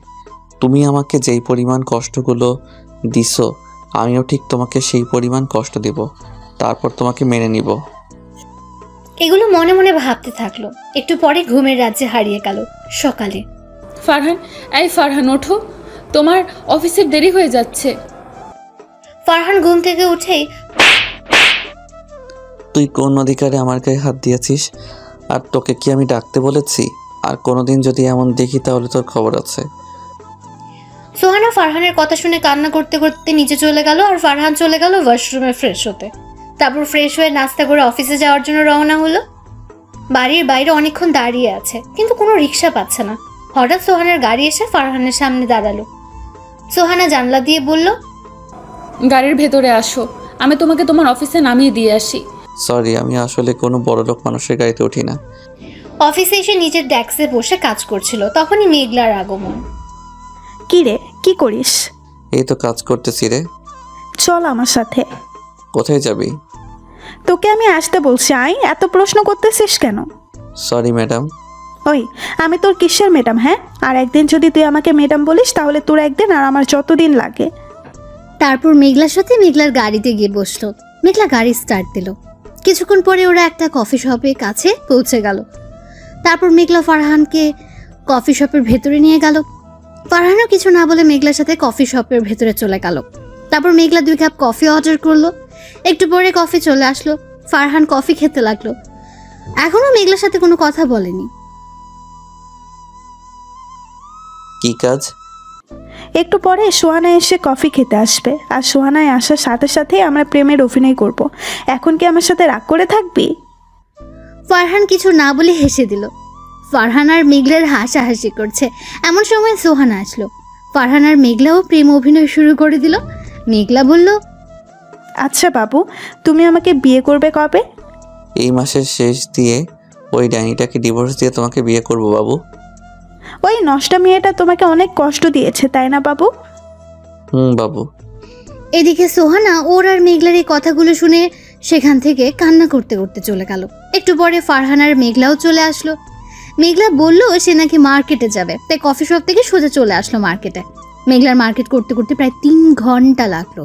তুমি আমাকে যেই পরিমাণ কষ্টগুলো দিছো, আমিও ঠিক তোমাকে সেই পরিমাণ কষ্ট দিব, তারপর তোমাকে মেনে নিব। এগুলো মনে মনে ভাবতে থাকলো। একটু পরে ঘুমের রাজ্যে হারিয়ে গেল। সকালে ফারহান, এই ফারহান ওঠো, তোমার অফিসের দেরি হয়ে যাচ্ছে। ফারহান ঘুম থেকে উঠেই, তুই কোন অধিকারে আমার গায়ে হাত দিয়েছিস? আর তোকে কি আমি ডাকতে বলেছি? আর কোনোদিন যদি এমন দেখি তাহলে তোর খবর আছে। সোহানা ফারহানের কথা শুনে কান্না করতে করতে নিচে চলে গেল আর ফারহান চলে গেল ওয়াশরুমে ফ্রেশ হতে। তারপর ফ্রেশ হয়ে নাস্তা করে অফিসে যাওয়ার জন্য রওনা হলো। বাড়ির বাইরে অনেকক্ষণ দাঁড়িয়ে আছে কিন্তু কোনো রিক্সা পাচ্ছে না। হঠাৎ সোহানার গাড়ি এসে ফারহানের সামনে দাঁড়ালো। সোহানা জানলা দিয়ে বলল, গাড়ির ভেতরে আসো, আমি তোমাকে তোমার অফিসে নামিয়ে দিয়ে আসি। সরি, আমি আসলে কোনো বড়লোক মানুষের গাড়িতে উঠি না। অফিসে এসে নিজের ডেস্কে বসে কাজ করছিল, তখনই মেঘলার আগমন। কি রে, কি করিস? এই তো কাজ করতেছি রে। চল আমার সাথে। কোথায় যাবি? তোকে আমি আসতে বলছি, এত প্রশ্ন করতেছিস কেন? Sorry madam. ওই, আমি তোর কিসের ম্যাডাম? হ্যাঁ, আর একদিন যদি তুই আমাকে ম্যাডাম বলিস তাহলে তোর একদিন আর আমার যতদিন লাগে। তারপর মেঘলার সাথে মেঘলার গাড়িতে গিয়ে বসলো। মেঘলা গাড়ি স্টার্ট দিল। কিছুক্ষণ পরে ওরা একটা কফি শপের কাছে পৌঁছে গেল। তারপর মেঘলা ফারহানকে কফি শপের ভেতরে নিয়ে গেল। ফারহানও কিছু না বলে মেঘলার সাথে কফি শপের ভেতরে চলে গেল। তারপর মেঘলা 2 কাপ কফি অর্ডার করলো। একটু পরে কফি চলে আসলো। ফারহান কফি খেতে লাগলো। এখনো মেঘলার সাথে কোনো কথা বলেনি। কি কাজ? একটু পরে সোহানা এসে কফি খেতে আসবে, আর সোহানায় আসার সাথে সাথেই আমরা প্রেমের অভিনয় করব। এখন কি আমার সাথে রাগ করে থাকবি? ফারহান কিছু না বলে হেসে দিল। ফারহান আর মেঘলার হাসাহাসি করছে। এমন সময় সোহানা আসলো। ফারহান আর মেঘলাও প্রেম অভিনয় শুরু করে দিল। মেঘলা বলল, আচ্ছা বাবু, তুমি আমাকে বিয়ে করবে কবে? এই মাসের শেষ দিয়ে ওই ডাইনিটাকে ডিভোর্স দিয়ে তোমাকে বিয়ে করব বাবু। ওই নষ্টা মেয়েটা তোমাকে অনেক কষ্ট দিয়েছে, তাই না বাবু? বাবু। এদিকে সোহানা ওর আর মেঘলার এই কথাগুলো শুনে সেখান থেকে কান্না করতে করতে চলে গেল। একটু পরে ফারহান আর মেঘলাও চলে আসলো। মেঘলা বলল সে নাকি মার্কেটে যাবে, তাই কফি শপ থেকে সোজা চলে আসলো মার্কেটে। মেঘলার মার্কেট করতে করতে প্রায় 3 ঘন্টা লাগলো।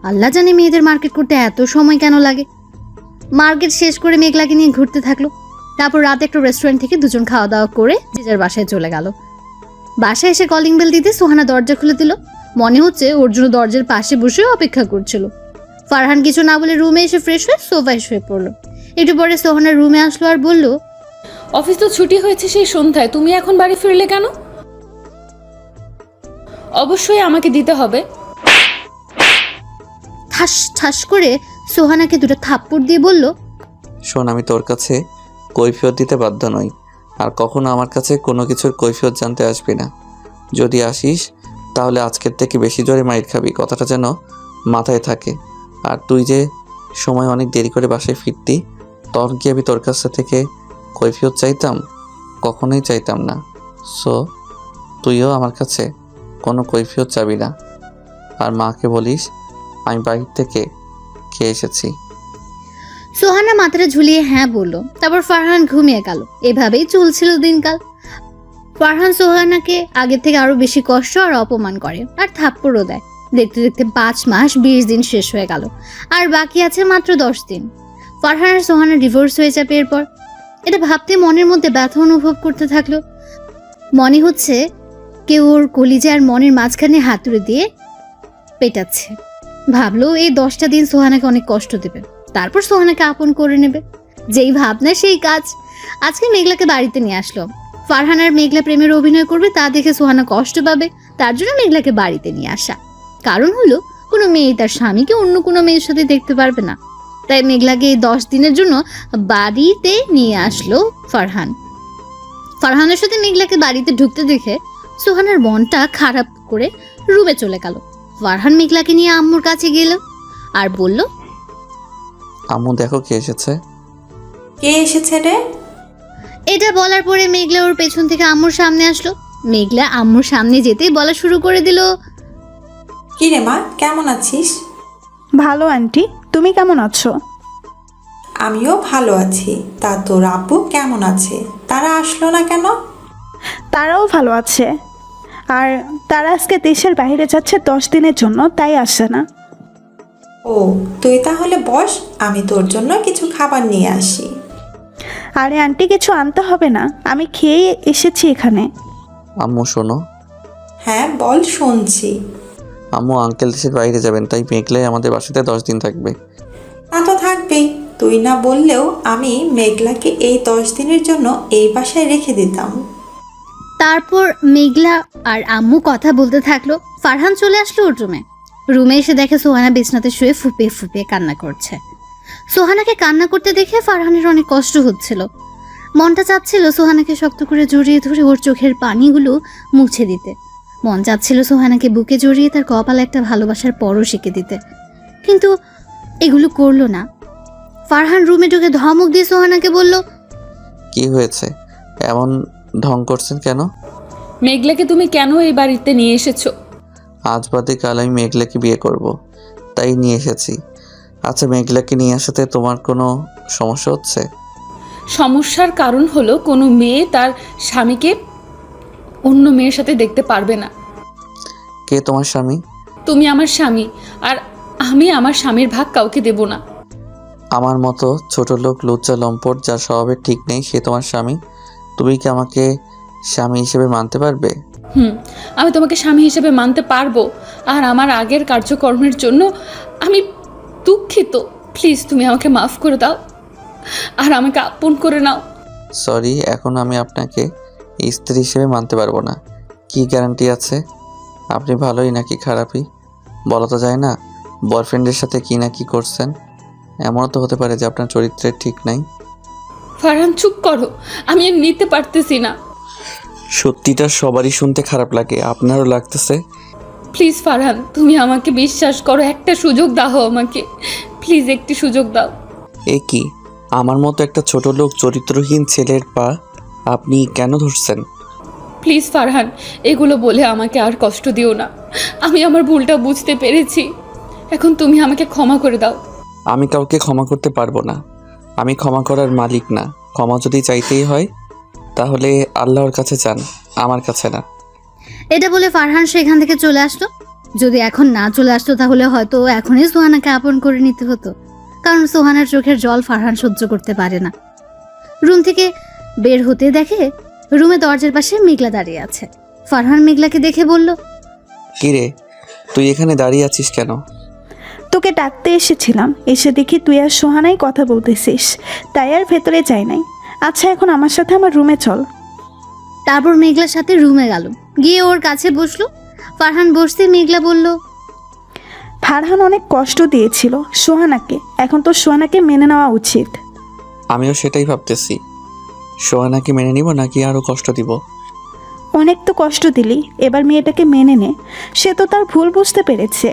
আল্লাহ জানে মেয়েদের মার্কেট করতে এত সময় কেন লাগে। মার্কেট শেষ করে মেঘলাকে নিয়ে ঘুরতে থাকলো। তারপর রাতে একটা রেস্টুরেন্ট থেকে দুজন খাওয়া দাওয়া করে যে যার বাসায় চলে গেল। বাসায় এসে কলিং বেল দিতে সোহানা দরজা খুলে দিল। মনে হচ্ছে ওর জন্য দরজার পাশে বসে অপেক্ষা করছিল। ফারহান কিছু না বলে রুমে এসে ফ্রেশ হয়ে সোফায় শুয়ে পড়লো। একটু পরে সোহানা রুমে আসলো আর বলল, অফিস তো ছুটি হয়েছে সেই সন্ধ্যায়, তুমি এখন বাড়ি ফিরলে কেন? অবশ্যই আমাকে দিতে হবে। ঠাস ঠাস করে সোহানাকে 2টা থাপ্পড় দিয়ে বলল, শোন, আমি তোর কাছে কৈফিয়ত দিতে বাধ্য নই, আর কখনো আমার কাছে কোনো কিছুর কৈফিয়ত জানতে আসবি না। যদি আসিস তাহলে আজকের থেকে বেশি জোরে মাইর খাবি, কথাটা যেন মাথায় থাকে। আর তুই যে সময় অনেক দেরি করে বাসায় ফিরতি, তখন কি আমি তোর কাছ থেকে কৈফিয়ত চাইতাম? কখনোই চাইতাম না। সো তুইও আমার কাছে কোনো কৈফিয়ত চাবি না। আর মাকে বলিস আমি বাড়ির থেকে খেয়ে এসেছি। সোহানা মাথাটা ঝুলিয়ে হ্যাঁ বলল। তারপর ফারহান ঘুমিয়ে গেল। এভাবেই চলছিল দিনকাল। ফারহান সোহানাকে আগের থেকে আরো বেশি কষ্ট আর অপমান করে আর থাপ্পড়ও দেয়। দেখতে দেখতে 5 মাস 20 দিন শেষ হয়ে গেল, আর বাকি আছে মাত্র 10 দিন। ফারহান আর সোহানা ডিভোর্স হয়ে যাবে এরপর। এটা ভাবতে মনের মধ্যে ব্যথা অনুভব করতে থাকলো। মনে হচ্ছে কেউ ওর কলিজা আর মনের মাঝখানে হাতুড়ে দিয়ে পেটাচ্ছে। ভাবলো এই 10টা দিন সোহানাকে অনেক কষ্ট দেবে, তারপর সোহানাকে আপন করে নেবে। যেই ভাবনা সেই কাজ। আজকে মেঘলাকে বাড়িতে নিয়ে আসলো। ফারহান আর মেঘলা প্রেমের অভিনয় করবে তা দেখে সোহানা কষ্ট পাবে, তার জন্য মেঘলাকে বাড়িতে নিয়ে আসা। কারণ হলো কোনো মেয়ে তার স্বামীকে অন্য কোনো মেয়ের সাথে দেখতে পারবে না। তাই মেঘলাকে এই 10 দিনের জন্য বাড়িতে নিয়ে আসলো ফারহান। ফারহানের সাথে মেঘলাকে বাড়িতে ঢুকতে দেখে সোহানার মনটা খারাপ করে রুমে চলে গেল। ফারহান মেঘলাকে নিয়ে আম্মুর কাছে গেল আর বলল, আম্মু দেখো কে এসেছে। কে এসেছে রে? এটা বলার পরে মেঘলা ওর পেছন থেকে আম্মুর সামনে আসলো। মেঘলা আম্মুর সামনে যেতেই বলা শুরু করে দিল, কি রে মা, কেমন আছিস? ভালো আন্টি, তুমি কেমন আছো? আমিও ভালো আছি। তা তোর আব্বু কেমন আছে? তারা আসলো না কেন? তারাও ভালো আছে, আর তারা আজকে দেশের বাইরে যাচ্ছে 10 দিনের জন্য, তাই আসছে না। ও, তুই তাহলে বস, আমি তোর জন্য কিছু খাবার নিয়ে আসি। আরে আন্টি, কিছু আনতে হবে না, আমি খেয়ে এসেছি এখানে। আম্মু শোনো। হ্যাঁ বল, শুনছি। আম্মু আঙ্কেল দেশের বাইরে যাবেন, তাই মেঘলাই আমাদের বাসাতে 10 দিন থাকবে। তা তো থাকবেই, তুই না বললেও আমি মেঘলাকে এই 10 দিনের জন্য এই বাসায় রেখে দিতাম। তারপর মেঘলা আর আম্মু কথা বলতে থাকলো। ফারহান চলে আসলো ওর রুমে এসে দেখে সোহানা বিছনাতে শুয়ে ফুপিয়ে ফুপিয়ে কান্না করছে। সোহানাকে কান্না করতে দেখে ফারহানের অনেক কষ্ট হচ্ছিল। মনটা চাচ্ছিল সোহানাকে শক্ত করে জড়িয়ে ধরে ওর চোখের পানিগুলো মুছে দিতে। মন চাচ্ছিল সোহানাকে বুকে জড়িয়ে তার কপালে একটা ভালোবাসার পরশ এঁকে দিতে, কিন্তু এগুলো করলো না। ফারহান রুমে ঢুকে ধমক দিয়ে সোহানাকে বলল, কি হয়েছে, এমন ঢং করছেন কেন? মেঘলাকে তুমি কেন এই বাড়িতে নিয়ে এসেছো? আজ বাদে কাল আমি মেঘলাকে বিয়ে করব, তাই নিয়ে এসেছি। আচ্ছা, মেঘলাকে নিয়ে আসাতে তোমার কোনো সমস্যা হচ্ছে? সমস্যার কারণ হলো কোনো মেয়ে তার স্বামীকে অন্য মেয়ের সাথে দেখতে পারবে না। কে তোমার স্বামী? তুমি আমার স্বামী, আর আমি আমার স্বামীর ভাগ কাউকে দেব না। আমার মতো ছোট লোক, লুচ্চা লম্পট, যার স্বভাবের ঠিক নেই, সে তোমার স্বামী? তুমি কি আমাকে স্বামী হিসেবে মানতে পারবে? আমি তোমাকে স্বামী হিসেবে মানতে পারবো, আর আমার আগের কার্যকর্মের জন্য আমি দুঃখিত। প্লিজ তুমি আমাকে মাফ করে দাও আর আমাকে আপন করে নাও। সরি, এখন আমি আপনাকে স্ত্রী হিসেবে মানতে পারবো না। কি গ্যারান্টি আছে আপনি ভালোই নাকি খারাপই? বলা তো যায় না। বয়ফ্রেন্ডের সাথে কি না কি করছেন, এমনও তো হতে পারে যে আপনার চরিত্রের ঠিক নাই। ফারহান চুপ করো, আমি আর নিতে পারতেছি না। সত্যিটা সবারই শুনতে খারাপ লাগে, আপনারও লাগতেছে? প্লিজ ফারহান, তুমি আমাকে বিশ্বাস করো, একটা সুযোগ দাও আমাকে, প্লিজ একটি সুযোগ দাও। এ কি, আমার মতো একটা ছোট লোক, চরিত্রহীন ছেলের পা আপনি কেন ধরছেন? প্লিজ ফারহান, এগুলো বলে আমাকে আর কষ্ট দিও না। আমি আমার ভুলটা বুঝতে পেরেছি, এখন তুমি আমাকে ক্ষমা করে দাও। আমি কাউকে ক্ষমা করতে পারবো না। আমি ক্ষমা করার মালিক না। ক্ষমা যদি চাইতেই হয় তাহলে আল্লাহর কাছে চান, আমার কাছে না। এটা বলে ফারহান সেখান থেকে চলে আসলো। যদি এখন না চলে আসতো তাহলে হয়তো এখনই সোহানাকে আপন করে নিতে হতো, কারণ সোহানার চোখের জল ফারহান সহ্য করতে পারে না। রুম থেকে বের হতে দেখে রুমে দরজার পাশে মেঘলা দাঁড়িয়ে আছে। ফারহান মেঘলাকে দেখে বলল, কিরে, তুই এখানে দাঁড়িয়ে আছিস কেন? তোকে ডাকতে এসেছিলাম, এসে দেখি তুই আর সোহানাই কথা বলতেছিস, তাই আর ভেতরে যাই নাই। আচ্ছা, এখন আমার সাথে আমার রুমে চল। তারপর মেঘলার সাথে রুমে গেল, গিয়ে ওর কাছে বসলো। ফারহান বসতে মেঘলা বলল, ফারহান অনেক কষ্ট দিয়েছিল সোহানাকে, এখন তো সোহানাকে মেনে নেওয়া উচিত। আমিও সেটাই ভাবতেছি, সোহানাকে মেনে নিব নাকি আরও কষ্ট দিব। অনেক তো কষ্ট দিলি, এবার মেয়েটাকে মেনে নে, সে তো তার ভুল বুঝতে পেরেছে।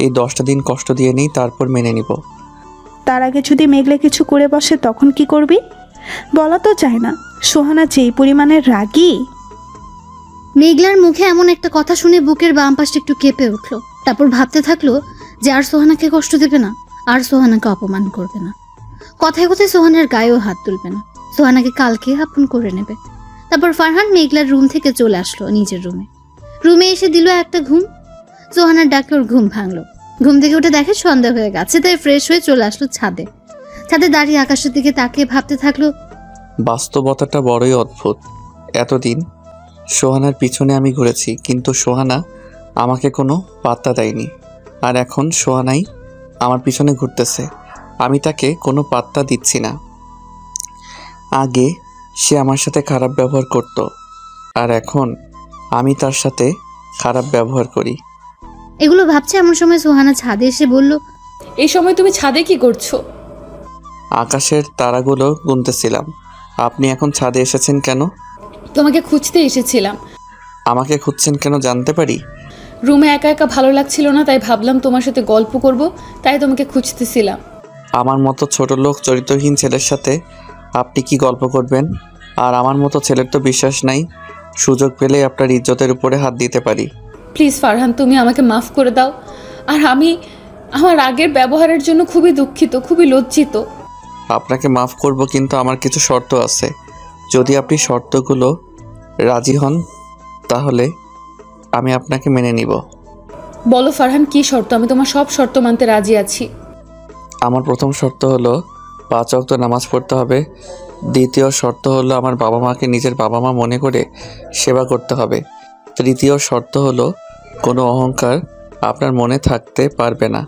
এই 10টা দিন কষ্ট দিয়ে নিই, তারপর মেনে নিব। তার আগে যদি মেঘলে কিছু করে বসে তখন কি করবি? বলা তো যায় না, সোহানা যেই পরিমাণের রাগী। মেঘলার মুখে এমন একটা কথা শুনে বুকের বাম পাশটা একটু কেঁপে উঠলো। তারপর ভাবতে থাকলো যে আর সোহানাকে কষ্ট দেবে না, আর সোহানাকে অপমান করবে না, কথায় কথায় সোহানের গায়েও হাত তুলবে না, সোহানাকে কালকে আপন করে নেবে। তারপর ফারহান মেঘলার রুম থেকে চলে আসলো নিজের রুমে এসে দিল একটা ঘুম। সোহানার ডাকে ওর ঘুম ভাঙলো। ঘুম থেকে উঠে দেখে সন্ধ্যা হয়ে গেছে, তাই ফ্রেশ হয়ে চলে আসলো ছাদে দাঁড়িয়ে আকাশের দিকে তাকিয়ে ভাবতে থাকলো, বাস্তবতাটা বড়ই অদ্ভুত। এতদিন সোহানার পিছনে আমি ঘুরেছি, কিন্তু সোহানা আমাকে কোনো পাত্তা দেয়নি। আর এখন সোহানাই আমার পিছনে ঘুরতেছে, আমি তাকে কোনো পাত্তা দিচ্ছি না। আগে সে আমার সাথে খারাপ ব্যবহার করত, আর এখন আমি তার সাথে খারাপ ব্যবহার করি। এগুলো ভাবছে এমন সময় সোহানা ছাদে এসে বলল, এই সময় তুমি ছাদে কি করছো? আকাশের তারাগুলো গুনতেছিলাম। আপনি এখন ছাদে এসেছেন কেন? তোমাকে খুঁজতে এসেছিলাম। আমাকে খুঁজছেন কেন জানতে পারি? রুমে একা একা ভালো লাগছিল না, তাই ভাবলাম তোমার সাথে গল্প করব, তাই তোমাকে খুঁজতেছিলাম। আমার মতো ছোট লোক, চরিত্রহীন ছেলের সাথে আপনি কি গল্প করবেন? আর আমার মতো ছেলের তো বিশ্বাস নাই, সুযোগ পেলে আপনার ইজ্জতের উপরে হাত দিতে পারি। প্লিজ ফারহান, তুমি আমাকে মাফ করে দাও। আর আমি আমার আগের ব্যবহারের জন্য খুবই দুঃখিত, খুবই লজ্জিত। আপনাকে মাফ করব, কিন্তু আমার কিছু শর্ত আছে। যদি আপনি শর্তগুলো রাজি হন তাহলে আমি আপনাকে মেনে নিব। বলো ফারহান, কি শর্ত? আমি তোমার সব শর্ত মানতে রাজি আছি। আমার প্রথম শর্ত হলো 5 ওয়াক্ত নামাজ পড়তে হবে। দ্বিতীয় শর্ত হলো আমার বাবা মাকে নিজের বাবা মা মনে করে সেবা করতে হবে। তৃতীয় শর্ত হলো কোনো অহংকার আপনার মনে থাকতে পারবে না।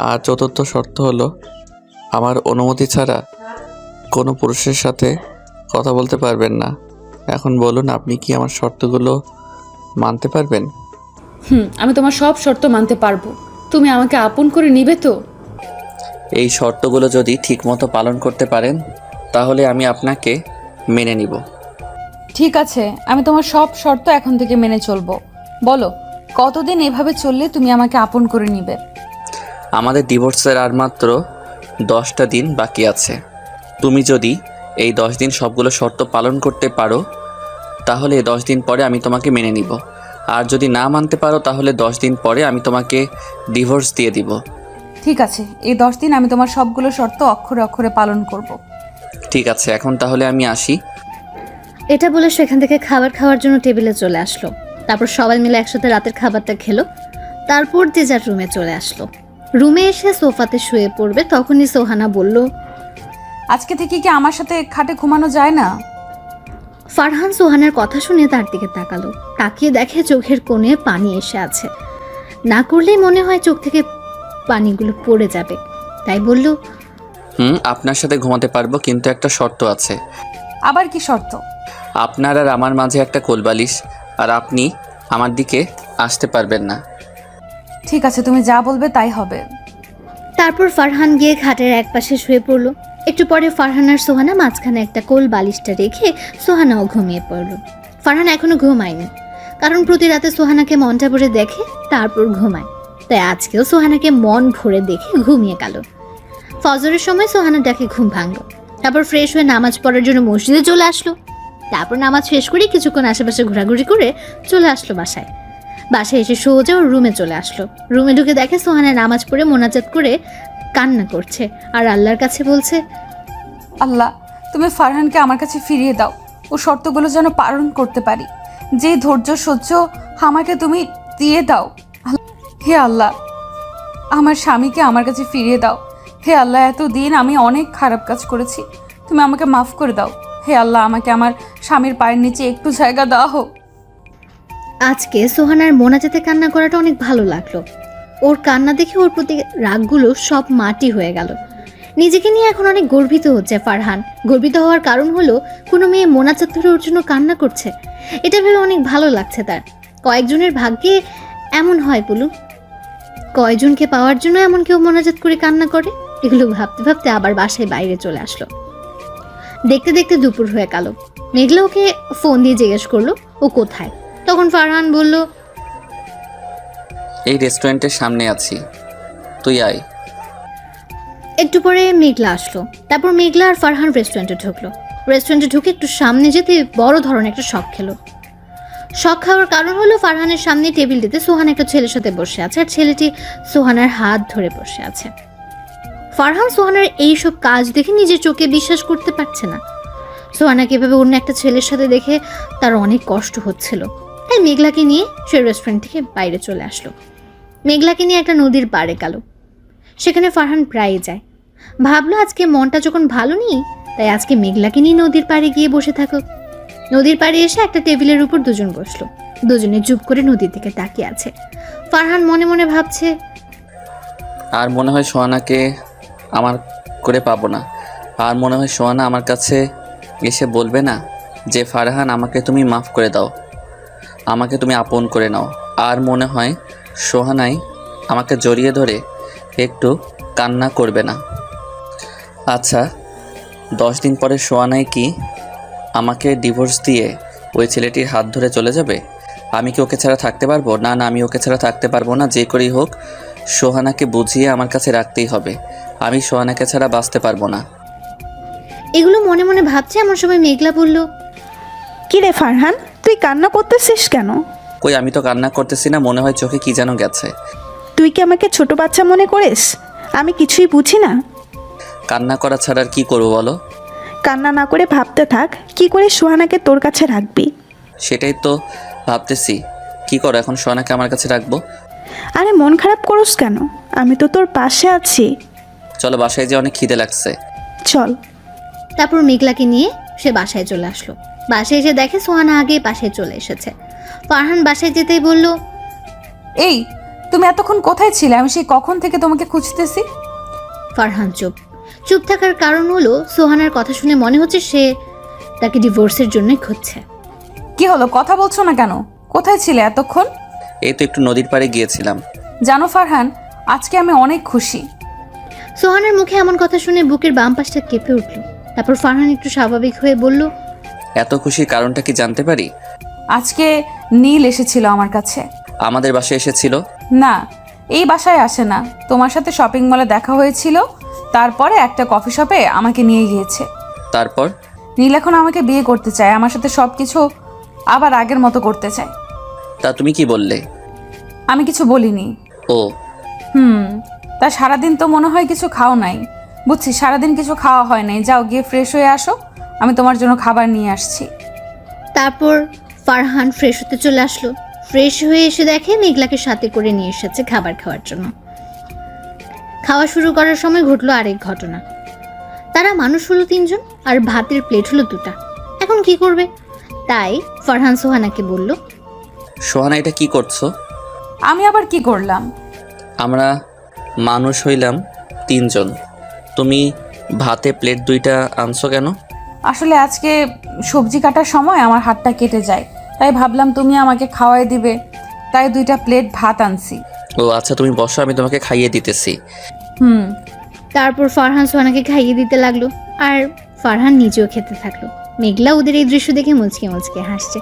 আর চতুর্থ শর্ত হলো আমার অনুমতি ছাড়া কোনো পুরুষের সাথে কথা বলতে পারবেন না। এখন বলুন, আপনি কি আমার শর্তগুলো মানতে পারবেন? আমি তোমার সব শর্ত মানতে পারবো। তুমি আমাকে আপন করে নিবে তো? এই শর্তগুলো যদি ঠিকমতো পালন করতে পারেন তাহলে আমি আপনাকে মেনে নিব। ঠিক আছে, আমি তোমার সব শর্ত এখন থেকে মেনে চলবো। বলো, কতদিন এভাবে চললে তুমি আমাকে আপন করে নিবে? আমাদের ডিভোর্সের আর মাত্র 10টা দিন বাকি আছে। তুমি যদি এই 10 দিন সবগুলো শর্ত পালন করতে পারো তাহলে 10 দিন পরে আমি তোমাকে মেনে নিব। আর যদি না মানতে পারো তাহলে 10 দিন পরে আমি তোমাকে ডিভোর্স দিয়ে দিব। ঠিক আছে, এই 10 দিন আমি তোমার সবগুলো শর্ত অক্ষরে অক্ষরে পালন করব। ঠিক আছে, এখন তাহলে আমি আসি। এটা বলে সেখান থেকে খাবার খাওয়ার জন্য টেবিলে চলে আসলো। তারপর সবাই মিলে একসাথে রাতের খাবারটা খেলো। তারপর যে যার রুমে চলে আসলো। রুমে এসে সোফাতে শুয়ে পড়বে তখনই সোহানা বলল, আজকে থেকে কি আমার সাথে খাটে ঘুমানো যায় না? ফারহান সোহানার কথা শুনে তার দিকে তাকালো। তাকিয়ে দেখে চোখের কোণে পানি এসে আছে। না করলেই মনে হয় চোখ থেকে পানিগুলো পড়ে যাবে, তাই বলল, আপনার সাথে ঘুমাতে পারবো, কিন্তু একটা শর্ত আছে। আবার কি শর্ত? আপনার আর আমার মাঝে একটা কোলবালিশ, আর আপনি আমার দিকে আসতে পারবেন না। ঠিক আছে, তুমি যা বলবে তাই হবে। তারপর ফারহান গিয়ে খাটের একপাশে শুয়ে পড়ল। একটু পরে ফারহান আর সোহানা মাঝখানে একটা কোল বালিশটা রেখে সোহানাও ঘুমিয়ে পড়ল। ফারহান এখনো ঘুমায়নি, কারণ প্রতি রাতে সোহানাকে মনটা ভরে দেখে তারপর ঘুমায়। তাই আজকেও সোহানাকে মন ভরে দেখে ঘুমিয়ে গেল। ফজরের সময় সোহানা ডাকে ঘুম ভাঙল। তারপর ফ্রেশ হয়ে নামাজ পড়ার জন্য মসজিদে চলে আসলো। তারপর নামাজ শেষ করে কিছুক্ষণ আশেপাশে ঘোরাঘুরি করে চলে আসলো বাসায়। বাসায় এসে সোজা ওর রুমে চলে আসলো। রুমে ঢুকে দেখে সোহানা নামাজ পড়ে মোনাজাত করে কান্না করছে আর আল্লাহর কাছে বলছে, আল্লাহ, তুমি ফারহানকে আমার কাছে ফিরিয়ে দাও। ও শর্তগুলো যেন পালন করতে পারি। যে ধৈর্য সহ্য আমাকে তুমি দিয়ে দাও। হে আল্লাহ, আমার স্বামীকে আমার কাছে ফিরিয়ে দাও। হে আল্লাহ, এতদিন আমি অনেক খারাপ কাজ করেছি, তুমি আমাকে মাফ করে দাও। হে আল্লাহ, আমাকে আমার স্বামীর পায়ের নিচে একটু জায়গা দেওয়া হোক। আজকে সোহানার মোনাজাতে কান্না করাটা অনেক ভালো লাগলো। ওর কান্না দেখে ওর প্রতি রাগগুলো সব মাটি হয়ে গেল। নিজেকে নিয়ে এখন অনেক গর্বিত হচ্ছে ফারহান। গর্বিত হওয়ার কারণ হলো কোনো মেয়ে মোনাজাত ধরে ওর জন্য কান্না করছে। এটা ভেবে অনেক ভালো লাগছে তার। কয়েকজনের ভাগ্যে এমন হয় বলু, কয়জনকে পাওয়ার জন্য এমন কেউ মোনাজাত করে কান্না করে। এগুলো ভাবতে ভাবতে আবার বাসায় বাইরে চলে আসলো। দেখতে দেখতে দুপুর হয়ে গেল। মেঘলা ওকে ফোন দিয়ে জিজ্ঞেস করলো ও কোথায়। তখন ফারহান বলল, এই রেস্টুরেন্টের সামনে আছি, তুই আয়। একটু পরে মেঘলা আসলো। তারপর মেঘলা আর ফারহান রেস্টুরেন্টে ঢুকলো। রেস্টুরেন্টে ঢুকে একটু সামনে যেতে বড় ধরনের একটা শক খেলো। শক খাওয়ার কারণ হলো ফারহানের সামনে টেবিলটিতে সোহান একটা ছেলের সাথে বসে আছে আর ছেলেটি সোহানার হাত ধরে বসে আছে। ফারহান সোহানার এইসব কাজ দেখে নিজের চোখে বিশ্বাস করতে পারছে না। সোহানাকে এভাবে অন্য একটা ছেলের সাথে দেখে তার অনেক কষ্ট হচ্ছিল। তাই মেঘলাকে নিয়ে সে রেস্টুরেন্ট থেকে বাইরে চলে আসলো। মেঘলাকে নিয়ে একটা নদীর পাড়ে গেল। সেখানে ফারহান প্রায়ই যায়। ভাবলো আজকে মনটা যখন ভালো নেই, তাই আজকে মেঘলাকে নিয়ে নদীর পাড়ে গিয়ে বসে থাকুক। নদীর পাড়ে এসে একটা টেবিলের উপর দুজন বসলো। দুজনে চুপ করে নদীর দিকে তাকিয়ে আছে। ফারহান মনে মনে ভাবছে, আর মনে হয় সোহানাকে আমার করে পাবো না। আর মনে হয় সোহানা আমার কাছে এসে বলবে না যে ফারহান, আমাকে তুমি মাফ করে দাও, আমাকে তুমি আপন করে নাও। আর মনে হয় সোহানাই আমাকে জড়িয়ে ধরে একটু কান্না করবে না। আচ্ছা, 10 দিন পরে সোহানাই কি আমাকে ডিভোর্স দিয়ে ওই ছেলেটির হাত ধরে চলে যাবে? আমি কি ওকে ছাড়া থাকতে পারবো? না না, আমি ওকে ছাড়া থাকতে পারবো না। যে করেই হোক সোহানাকে বুঝিয়ে আমার কাছে রাখতেই হবে। আমি সোহানাকে ছাড়া বাঁচতে পারবো না। এগুলো মনে মনে ভাবছে এমন সময় মেঘলা বলল, কি রে ফারহান, তুই কান্না করতেছিস কেন? কই, আমি তো কান্না করতেছি না, মনে হয় চোখে কি যেন গেছে। তুই কি আমাকে ছোট বাচ্চা মনে করিস? আমি কিছুই বুঝি না। কান্না করা ছাড়া আর কি করবো বলো? কান্না না করে ভাবতে থাক কি করে সোহানাকে তোর কাছে রাখবি। সেটাই তো ভাবতেছি, কি করো এখন সোহানাকে আমার কাছে রাখবো? আরে মন খারাপ করিস কেন? আমি তো তোর পাশে আছি। চলো, বাসায় যে অনেক খিদে লাগছে। চল। তারপর মেঘলাকে নিয়ে সে বাসায় চলে আসলো। বাসায় এসে দেখে সোহানা আগে বাসায় চলে এসেছে। ফারহান বাসায় যেতেই বলল, এই, তুমি এতক্ষণ কোথায় ছিলে? আমি সেই কখন থেকে তোমাকে খুঁজতেছি। ফারহান চুপ। চুপ থাকার কারণ হলো সোহানার কথা শুনে মনে হচ্ছে সে তাকে ডিভোর্সের জন্যই খুঁজছে। কি হলো, কথা বলছো না কেন? কোথায় ছিলে এতক্ষণ? এই তো একটু নদীর পাড়ে গিয়েছিলাম। জানো ফারহান, আজকে আমি অনেক খুশি। সোহানার মুখে এমন কথা শুনে বুকের বাম পাশটা কেঁপে উঠল। তারপর ফারহান একটু স্বাভাবিক হয়ে বলল, এত খুশির কারণটা কি জানতে পারি? আজকে নীল এসেছিল আমার কাছে। আমাদের বাসায় এসেছিল? না, এই বাসায় আসে না। তোমার সাথে শপিং মলে দেখা হয়েছিল, তারপরে একটা কফি শপে আমাকে নিয়ে গিয়েছে। তারপর? নীল এখন আমাকে বিয়ে করতে চায়, আমার সাথে সব কিছু আবার আগের মতো করতে চায়। তা তুমি কি বললে? আমি কিছু বলিনি। ও তা সারাদিন তো মনে হয় কিছু খাও নাই। বুঝছি, সারাদিন কিছু খাওয়া হয় নাই। যাও গিয়ে ফ্রেশ হয়ে আসো, আমি তোমার জন্য খাবার নিয়ে আসছি। তারপর ফারহান ফ্রেশ হতে চলে আসলো। ফ্রেশ হয়ে এসে দেখে মেঘলাকে সাথে করে নিয়ে এসেছে খাবার খাওয়ার জন্য। খাওয়া শুরু করার সময় ঘটলো আরেক ঘটনা। তারা মানুষ হলো 3 জন আর ভাতের প্লেট হলো 2টা। এখন কি করবে? তাই ফারহান সোহানাকে বলল, সোহানা, এটা কি করছো? আমি আবার কি করলাম? আমরা মানুষ হইলাম 3 জন, তুমি ভাতে প্লেট 2টা আনছো কেন? আসলে আজকে সবজি কাটার সময় আমার হাতটা কেটে যায়, তাই ভাবলাম তুমি আমাকে খাওয়াই দিবে, তাই 2টা প্লেট ভাত আনছি। ও আচ্ছা, তুমি বসো, আমি তোমাকে খাইয়ে দিতেছি। তারপর ফারহান সোহানাকে খাইয়ে দিতে লাগলো আর ফারহান নিজেও খেতে থাকলো। মেঘলা ওদের এই দৃশ্য দেখে মুচকে মুচকে হাসছে।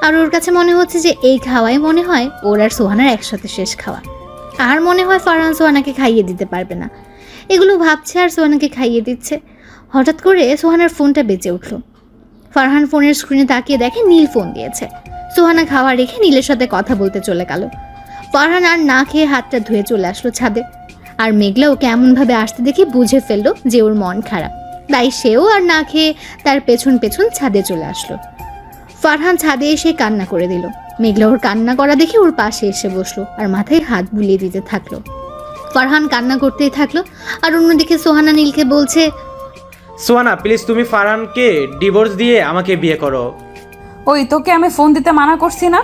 আর ওর কাছে মনে হচ্ছে যে এই খাওয়াই মনে হয় ওর আর সোহানার একসাথে শেষ খাওয়া। আর মনে হয় ফারহান সোহানাকে খাইয়ে দিতে পারবে না। এগুলো ভাবছে আর সোহানাকে খাইয়ে দিচ্ছে। হঠাৎ করে সোহানার ফোনটা বেজে উঠল। ফারহান ফোনের স্ক্রিনে তাকিয়ে দেখে নীল ফোন দিয়েছে। সোহানা খাওয়া রেখে নীলের সাথে কথা বলতে চলে গেল। ফারহান আর না খেয়ে হাতটা ধুয়ে চলে আসলো ছাদে। আর মেঘলা ওকে এমনভাবে আসতে দেখে বুঝে ফেললো যে ওর মন খারাপ, তাই সেও আর না খেয়ে তার পেছন পেছন ছাদে চলে আসলো। ফারহান ছাদে এসে কান্না করে দিল। মেঘলা ওর কান্না করা দেখে ওর পাশে এসে বসলো আর মাথায় হাত বুলিয়ে দিতে থাকলো। ফারহান কান্না করতেই থাকলো আর অন্যদিকে সোহানা নীলকে বলছে, সোহানা প্লিজ, তুমি ফারহানকে ডিভোর্স দিয়ে আমাকে বিয়ে করো। ওই তোকে আমি ফোন দিতে মানা করছি না?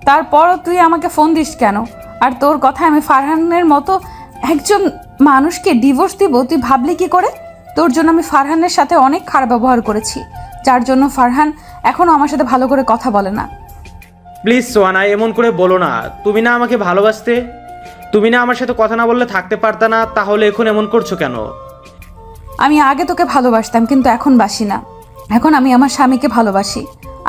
তারপরও তুই আমাকে ফোন দিস কেন? আর তোর কথা আমি ফারহানের মতো একজন মানুষকে ডিভোর্স দিব তুই ভাবলি কি করে? তোর জন্য আমি ফারহানের সাথে অনেক খারাপ ব্যবহার করেছি, যার জন্য ফারহান এখনও আমার সাথে ভালো করে কথা বলে না। প্লিজ সোহানা, এমন করে বলো না। তুমি না আমাকে ভালোবাসতে, তুমি না আমার সাথে কথা না বললে থাকতে পারতা না, তাহলে এখন এমন করছো কেন? আমি আগে তোকে ভালোবাসতাম, কিন্তু এখন বাসি না। এখন আমি আমার স্বামীকে ভালোবাসি।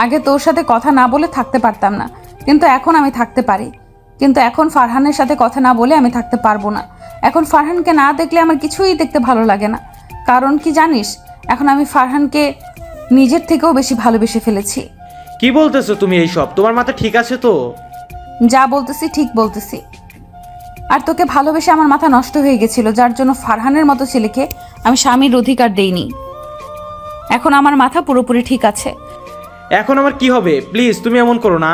আগে তোর সাথে কথা না বলে থাকতে পারতাম না, কিন্তু এখন আমি থাকতে পারি। কিন্তু এখন ফারহানের সাথে কথা না বলে আমি থাকতে পারবো না। এখন ফারহানকে না দেখলে আমার কিছুই দেখতে ভালো লাগে না। কারণ কি জানিস, এখন আমি ফারহানকে নিজের থেকেও বেশি ভালোবেসে ফেলেছি। কি বলতেছো তুমি এইসব? তোমার মাথা ঠিক আছে তো? যা বলতেছি ঠিক বলতেছি। আর তোকে ভালোবেসে আমার মাথা নষ্ট হয়ে গেছিল, যার জন্য ফারহানের মতো ছেলেকে আমি স্বামীর অধিকার দেইনি। এখন আমার মাথা পুরোপুরি ঠিক আছে। এখন আমার কি হবে? প্লিজ তুমি এমন করো না।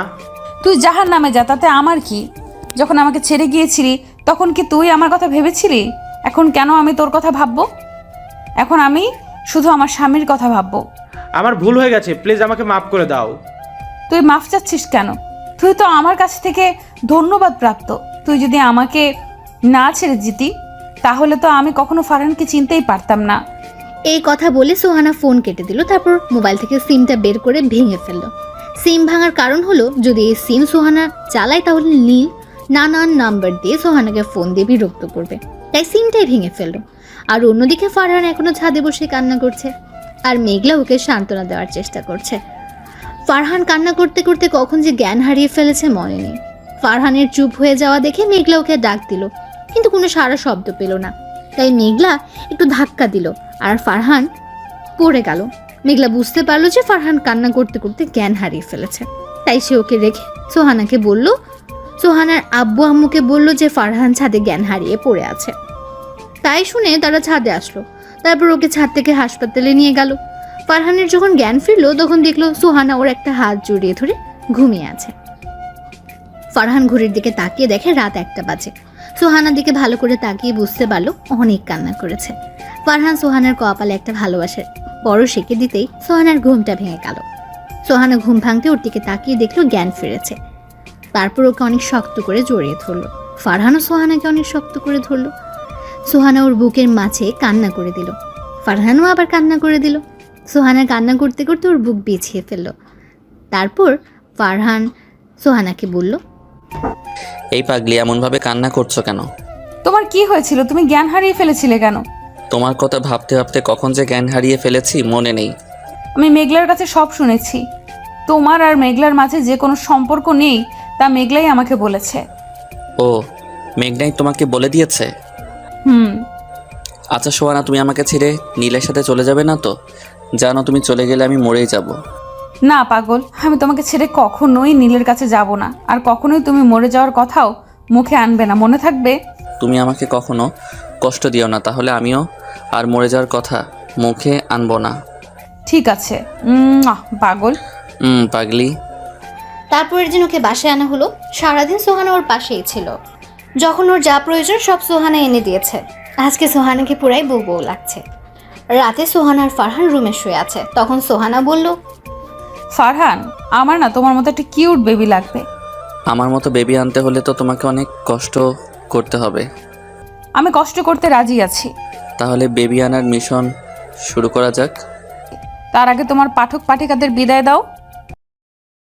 তুই জাহার নামে যা, তাতে আমার কি? যখন আমাকে ছেড়ে গিয়েছিলি তখন কি তুই আমার কথা ভেবেছিলি? এখন কেন আমি তোর কথা ভাববো? এখন আমি শুধু আমার স্বামীর কথা ভাববো। আমার ভুল হয়ে গেছে, প্লিজ আমাকে মাফ করে দাও। তুই মাফ চাচ্ছিস কেন? তুই তো আমার কাছ থেকে ধন্যবাদ প্রাপ্ত। তুই যদি আমাকে না ছেড়ে যেতি তাহলে তো আমি কখনো ফারহানকে চিনতেই পারতাম না। এই কথা বলে সোহানা ফোন কেটে দিল। তারপর মোবাইল থেকে সিমটা বের করে ভেঙে ফেললো। সিম ভাঙার কারণ হলো যদি এই সিম সোহানা চালায় তাহলে নীল নানান নাম্বার দিয়ে সোহানাকে ফোন দিয়ে বিরক্ত করবে, তাই সিমটাই ভেঙে ফেললো। আর অন্যদিকে ফারহান এখনো ছাদে বসে কান্না করছে আর মেঘলা ওকে সান্ত্বনা দেওয়ার চেষ্টা করছে। ফারহান কান্না করতে করতে কখন যে জ্ঞান হারিয়ে ফেলেছে মনে নেই। ফারহানের চুপ হয়ে যাওয়া দেখে মেঘলা ওকে ডাক দিল, কিন্তু কোনো সারা শব্দ পেল না। তাই মেঘলা একটু ধাক্কা দিল আর ফারহান পড়ে গেল। মেঘলা বুঝতে পারলো যে ফারহান কান্না করতে করতে জ্ঞান হারিয়ে ফেলেছে, তাই সে ওকে রেখে সোহানাকে বলল, সোহানার আব্বু আম্মুকে বলল যে ফারহান ছাদে জ্ঞান হারিয়ে পড়ে আছে। তাই শুনে তারা ছাদে আসলো। তারপর ওকে ছাদ থেকে হাসপাতালে নিয়ে গেল। ফারহানের যখন জ্ঞান ফিরলো তখন দেখলো সোহানা ওর একটা হাত জড়িয়ে ধরে ঘুমিয়ে আছে। ফারহান ঘড়ির দিকে তাকিয়ে দেখে রাত 1টা বাজে। সোহানার দিকে ভালো করে তাকিয়ে বুঝতে পারলো অনেক কান্না করেছে। ফারহান সোহানার কপালে একটা ভালোবাসার বড় সেঁকে দিতেই সোহানার ঘুমটা ভেঙে গেল। সোহানা ঘুম ভাঙতে ওর দিকে তাকিয়ে দেখলো জ্ঞান ফিরেছে। তারপর ওকে অনেক শক্ত করে জড়িয়ে ধরলো। ফারহানও সোহানাকে অনেক শক্ত করে ধরলো। সোহানা ওর বুকের মাঝে কান্না করে দিল। ফারহানও আবার কান্না করে দিল। সোহানা কান্না করতে করতে ওর বুক বিছিয়ে ফেলল। তারপর ফারহান সোহানাকে বলল, এই পাগলি এমনভাবে কান্না করছো কেন? তোমার কি হয়েছিল? তুমি জ্ঞান হারিয়ে ফেলেছিলে কেন? তোমার কথা ভাবতে ভাবতে কখন যে জ্ঞান হারিয়ে ফেলেছি মনে নেই। আমি মেঘলার কাছে সব শুনেছি। তোমার আর মেঘলার মাঝে যে কোনো সম্পর্ক নেই তা মেঘলাই আমাকে বলেছে। ও, মেঘনাই তোমাকে বলে দিয়েছে? হুম। আচ্ছা সোহানা, তুমি আমাকে ছেড়ে নীলের সাথে চলে যাবে না তো? জানো তুমি চলে গেলে আমি মরেই যাব। না পাগল, আমি তোমাকে ছেড়ে কখনোই নীলের কাছে যাব না, আর কখনোই তুমি মরে যাওয়ার কথাও মুখে আনবে না, মনে থাকবে? তুমি আমাকে কখনো কষ্ট দিও না, তাহলে আমিও আর মরে যাওয়ার কথা মুখে আনবো না। ঠিক আছে। পাগল। পাগলি। তারপরের দিন ওকে বাসায় আনা হলো। সারাদিন সোহানা ওর পাশেই ছিল। যখন ওর যা প্রয়োজন সব সোহানা এনে দিয়েছে। আজকে সোহানাকে পুরাই বউ বউ লাগছে। রাতে সোহানা আর ফারহান রুমে শুয়ে আছে। তখন সোহানা বলল, ফারহান, আমার না তোমার মতো একটা কিউট বেবি লাগবে। আমার মতো বেবি আনতে হলে তো তোমাকে অনেক কষ্ট করতে হবে। আমি কষ্ট করতে রাজি আছি। তাহলে বেবি আনার মিশন শুরু করা যাক। তার আগে তোমার পাঠক পাঠিকাদের বিদায় দাও।